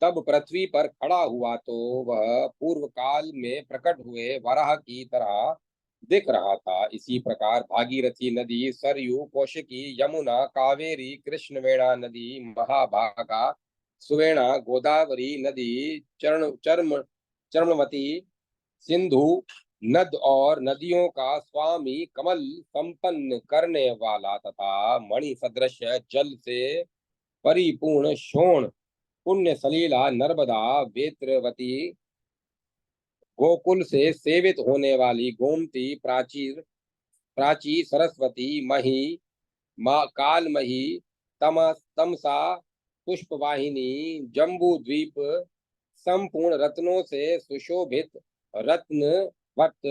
तब पृथ्वी पर खड़ा हुआ, तो वह पूर्व काल में प्रकट हुए वराह की तरह दिख रहा था। इसी प्रकार भागीरथी नदी, सरयू, कौशिकी, यमुना, कावेरी, कृष्णवेणा नदी, महाभागा, सुवेणा, गोदावरी नदी, चर्मवती, सिंधु नद और नदियों का स्वामी, कमल संपन्न करने वाला तथा मणि सदृश जल से परिपूर्ण शोण, पुण्य सलीला नर्मदा, वेत्रवती, गोकुल से सेवित होने वाली गोमती, प्राची, सरस्वती, मही, कालमही, तमसा, पुष्पवाहिनी, जम्बू द्वीप, संपूर्ण रत्नों से सुशोभित, रत्नवत,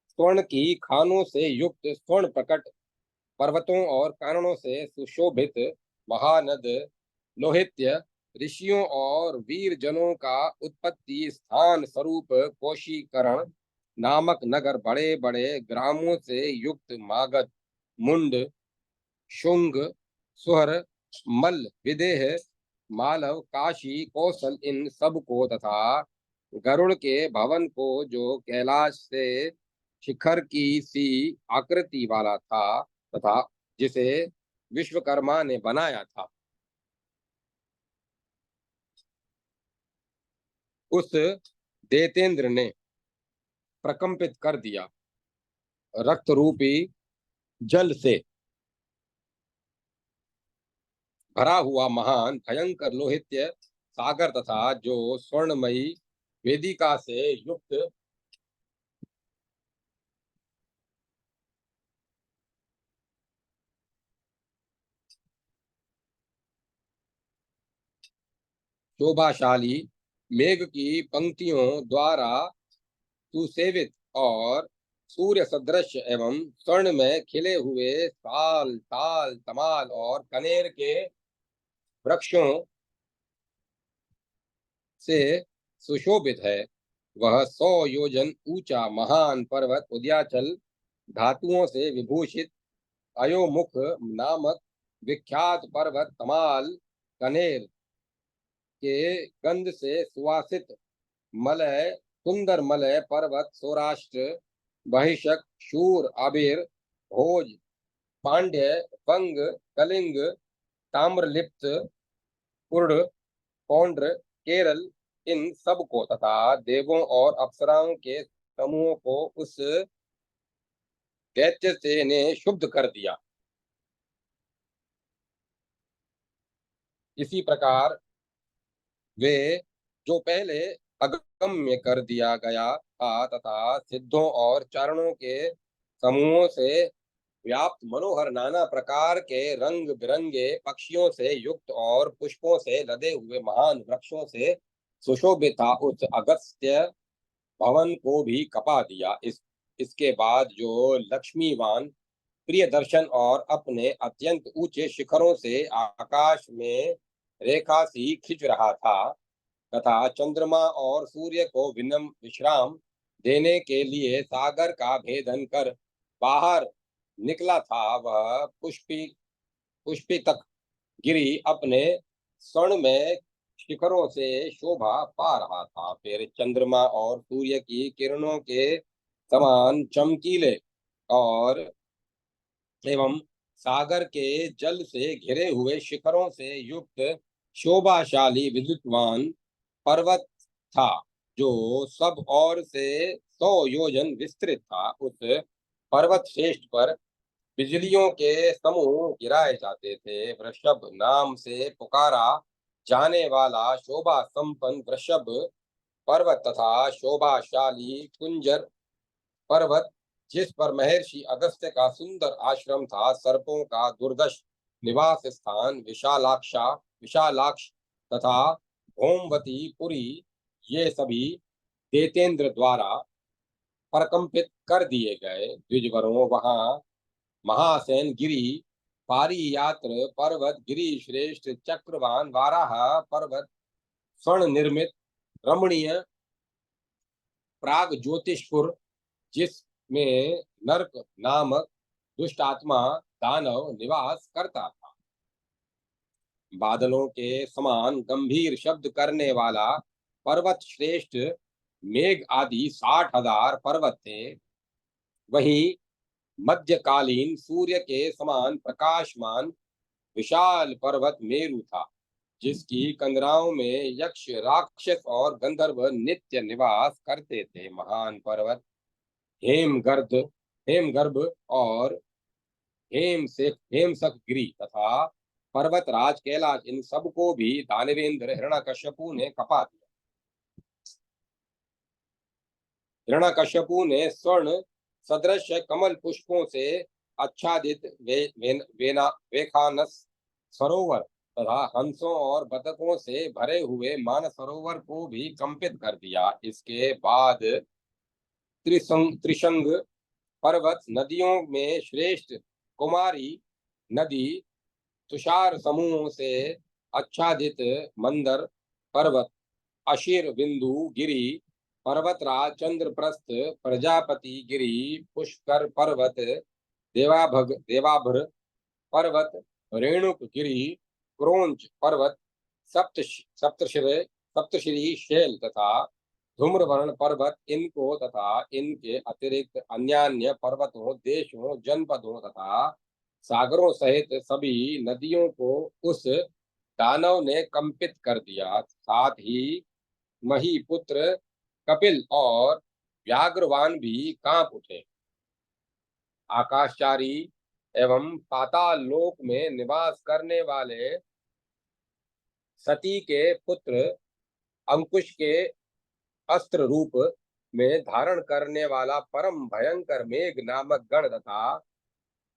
स्वर्ण की खानों से युक्त, स्वर्ण प्रकट, पर्वतों और कारणों से सुशोभित, महानद, लोहित्य, ऋषियों और वीर जनों का उत्पत्ति स्थान स्वरूप कोशीकरण नामक नगर, बड़े बड़े ग्रामों से युक्त मागध, मुंड, शुंग, सुहर, मल्ल, विदेह, मालव, काशी, कौशल, इन सब को तथा गरुड़ के भवन को, जो कैलाश से शिखर की सी आकृति वाला था तथा जिसे विश्वकर्मा ने बनाया था, उस देतेंद्र ने प्रकंपित कर दिया। रक्त रूपी जल से भरा हुआ महान भयंकर लोहित्य सागर तथा जो स्वर्णमयी वेदिका से युक्त शोभाशाली मेघ की पंक्तियों द्वारा सुसेवित और सूर्य सदृश एवं स्वर्ण में खिले हुए साल, ताल, तमाल और कनेर के वृक्षों से सुशोभित है। वह 100 योजन ऊंचा महान पर्वत उदयाचल, धातुओं से विभूषित अयोमुख नामक विख्यात पर्वत, तमाल, कनेर के गंध से सुवासित मलय, सुंदर मलय पर्वत, सौराष्ट्र, बहिषक, शूर, आबिर, भोज, पांड्य, वंग, कलिंग, ताम्रलिप्त, कुर्ड, पौंड्र, केरल, इन सब को तथा देवों और अप्सराओं के समूहों को उस दैत्य से ने शुद्ध कर दिया। इसी प्रकार वे, जो पहले अगम्य कर दिया गया था तथा सिद्धों और चारणों के समूहों से व्याप्त, मनोहर नाना प्रकार के रंग बिरंगे पक्षियों से युक्त और पुष्पों से लदे हुए महान वृक्षों से सुशोभित था, उस अगस्त्य भवन को भी कपा दिया। इसके बाद जो लक्ष्मीवान, प्रिय दर्शन और अपने अत्यंत ऊंचे शिखरों से आकाश में रेखा सी खिंच रहा था तथा चंद्रमा और सूर्य को विश्राम देने के लिए सागर का भेदन कर बाहर निकला था, वह पुष्पी तक गिरी अपने स्वर्ण में शिखरों से शोभा पा रहा था। फिर चंद्रमा और सूर्य की किरणों के समान चमकीले और एवं सागर के जल से घिरे हुए शिखरों से युक्त शोभाशाली विद्युतवान पर्वत था, जो सब ओर से 100 योजन विस्तृत था। उस पर्वत श्रेष्ठ पर बिजलियों के समूह गिराए जाते थे। वृषभ नाम से पुकारा जाने वाला शोभा संपन्न वृषभ पर्वत तथा शोभाशाली कुंजर पर्वत, जिस पर महर्षि अगस्त्य का सुंदर आश्रम था, सर्पों का दुर्दश निवास स्थान, विशालाक्ष तथा भौमवती पुरी, ये सभी देतेंद्र द्वारा प्रकंपित कर दिए गए। द्विजवरों, वहां महासेन गिरी, पारियात्र पर्वत, गिरी श्रेष्ठ, चक्रवान, वाराह पर्वत, स्वर्ण निर्मित, रमणीय, प्राग ज्योतिषपुर, जिसमें नरक नामक दुष्ट आत्मा दानव निवास करता था, बादलों के समान गंभीर शब्द करने वाला पर्वत श्रेष्ठ, मेघ आदि 60,000 पर्वत थे। वहीं मध्यकालीन सूर्य के समान प्रकाशमान विशाल पर्वत मेरु था, जिसकी कंदराओं में यक्ष, राक्षस और गंधर्व नित्य निवास करते थे। महान पर्वत हेमगर्द हेमगर्भ और हेमसक गिरी तथा पर्वतराज कैलाश, इन सबको भी दानवेंद्र हिरण्यकश्यपु ने कपा दिया। हिरण्यकश्यपु ने स्वर्ण सदृश कमल पुष्पों से आच्छादित वेखानस सरोवर तथा हंसों और बतखों से भरे हुए मानसरोवर को भी कंपित कर दिया। इसके बाद त्रिशंग पर्वत नदियों में श्रेष्ठ कुमारी नदी, तुषार समूह से आच्छादित मंदर पर्वत, अशिर बिंदु गिरी पर्वतराज, चंद्रप्रस्थ प्रजापति गिरी, पुष्कर पर्वत, देवाभ्र पर्वत, रेणुक गिरी, क्रोंच पर्वत, सप्तश्री शैल तथा धूम्रवर्ण पर्वत, इनको तथा इनके अतिरिक्त अन्यान्य पर्वतों, देशों, जनपदों तथा सागरों सहित सभी नदियों को उस दानव ने कंपित कर दिया। साथ ही महीपुत्र कपिल और व्याघ्रवान भी कांप उठे। आकाशचारी एवं पाताल लोक में निवास करने वाले सती के पुत्र अंकुश के अस्त्र रूप में धारण करने वाला परम भयंकर मेघ नामक गण तथा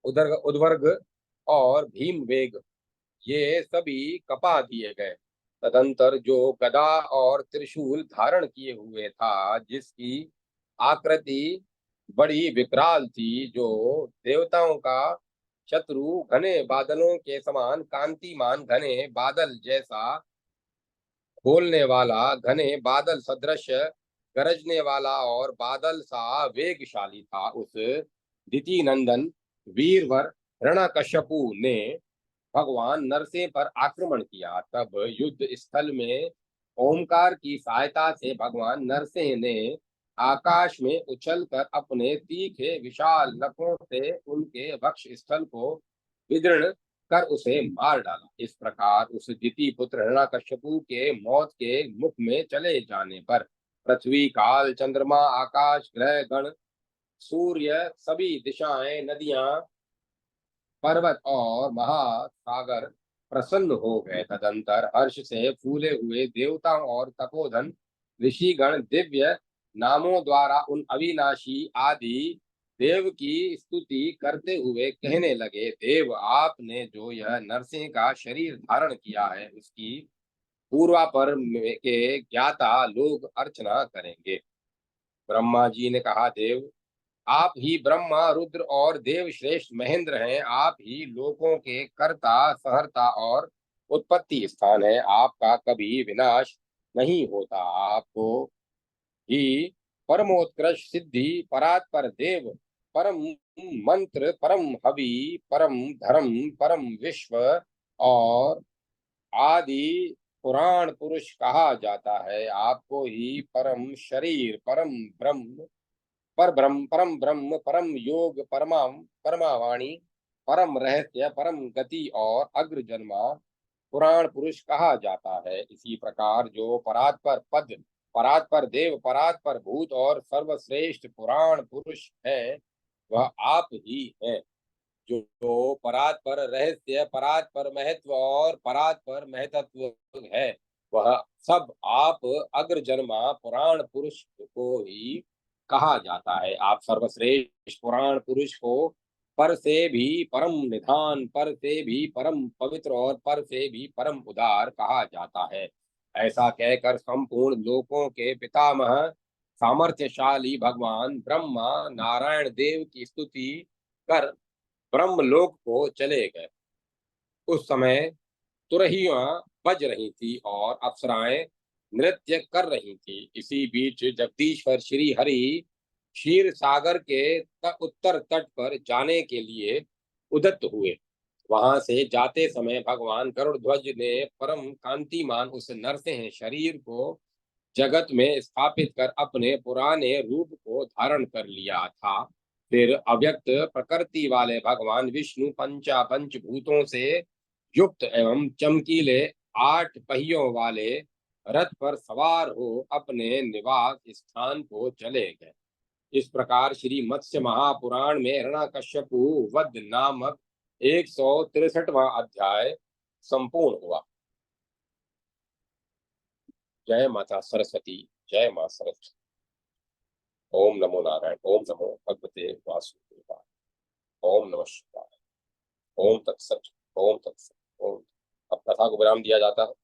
उद्वर्ग और भीम वेग, ये सभी कपा दिए गए। तदंतर जो गदा और त्रिशूल धारण किए हुए था, जिसकी आकृति बड़ी विकराल थी, जो देवताओं का शत्रु, घने बादलों के समान कांतिमान, घने बादल जैसा बोलने वाला, घने बादल सदृश गरजने वाला और बादल सा वेगशाली था, उस दिति नंदन वीरवर हिरण्यकश्यपु ने भगवान नरसिंह पर आक्रमण किया। तब युद्ध स्थल में ओमकार की सहायता से भगवान नरसिंह ने आकाश में उछलकर अपने तीखे विशाल नखों से उनके वक्ष स्थल को विदीर्ण कर उसे मार डाला। इस प्रकार उस दिति पुत्र हिरण्यकश्यपु के मौत के मुख में चले जाने पर पृथ्वी, काल, चंद्रमा, आकाश, ग्रह गण, सूर्य, सभी दिशाएं, नदियां, पर्वत और महासागर प्रसन्न हो गए। तदंतर हर्ष से फूले हुए देवताओं और तपोधन ऋषिगण दिव्य नामों द्वारा उन अविनाशी आदि देव की स्तुति करते हुए कहने लगे, देव, आपने जो यह नरसिंह का शरीर धारण किया है, उसकी पूर्वापर के ज्ञाता लोग अर्चना करेंगे। ब्रह्मा जी ने कहा, देव, आप ही ब्रह्मा, रुद्र और देव श्रेष्ठ महेंद्र हैं। आप ही लोकों के कर्ता, सहर्ता और उत्पत्ति स्थान है। आपका कभी विनाश नहीं होता। आपको ही परमोत्कृष्ट सिद्धि, परात्पर देव, परम मंत्र, परम हवि, परम धर्म, परम विश्व और आदि पुराण पुरुष कहा जाता है। आपको ही परम शरीर, परम ब्रह्म, परम योग, परमावाणी, परम रहस्य, परम गति और अग्र जन्मा पुराण पुरुष कहा जाता है। इसी प्रकार जो परात्पर पद, परात्पर देव, परात्पर भूत और सर्वश्रेष्ठ पुराण पुरुष है, वह आप ही हैं। जो परात्पर रहस्य, परात्पर महत्व और परात्पर महतत्व है, वह सब आप अग्र जन्मा पुराण पुरुष को ही कहा जाता है। आप सर्वश्रेष्ठ पुराण पुरुष को पर से भी परम निधान, पर से भी परम पवित्र और पर से भी परम उदार कहा जाता है। ऐसा कहकर संपूर्ण लोकों के पितामह सामर्थ्यशाली भगवान ब्रह्मा नारायण देव की स्तुति कर ब्रह्मलोक को चले गए। उस समय तुरहियां बज रही थी और अप्सराएं नृत्य कर रही थी। इसी बीच जगदीश्वर श्री हरि क्षीर सागर के उत्तर तट पर जाने के लिए उद्यत हुए। वहां से जाते समय भगवान गरुड़ध्वज ने परम कांतिमान उस नरसिंह शरीर को जगत में स्थापित कर अपने पुराने रूप को धारण कर लिया था। फिर अव्यक्त प्रकृति वाले भगवान विष्णु पंचभूतों से युक्त एवं चमकीले 8 पहियों वाले रथ पर सवार हो अपने निवास स्थान को चले गए। इस प्रकार श्री मत्स्य महापुराण में हिरण्यकश्यपु वध नामक 163वां अध्याय संपूर्ण हुआ। जय माता सरस्वती। जय मां सरस्वती। ओम नमो नारायण। ओम नमो भगवते वासुदेवाय। ओम नमः शिवाय। ओम तत्सत। ओम तत्सत। ओम। अब कथा को विराम दिया जाता है।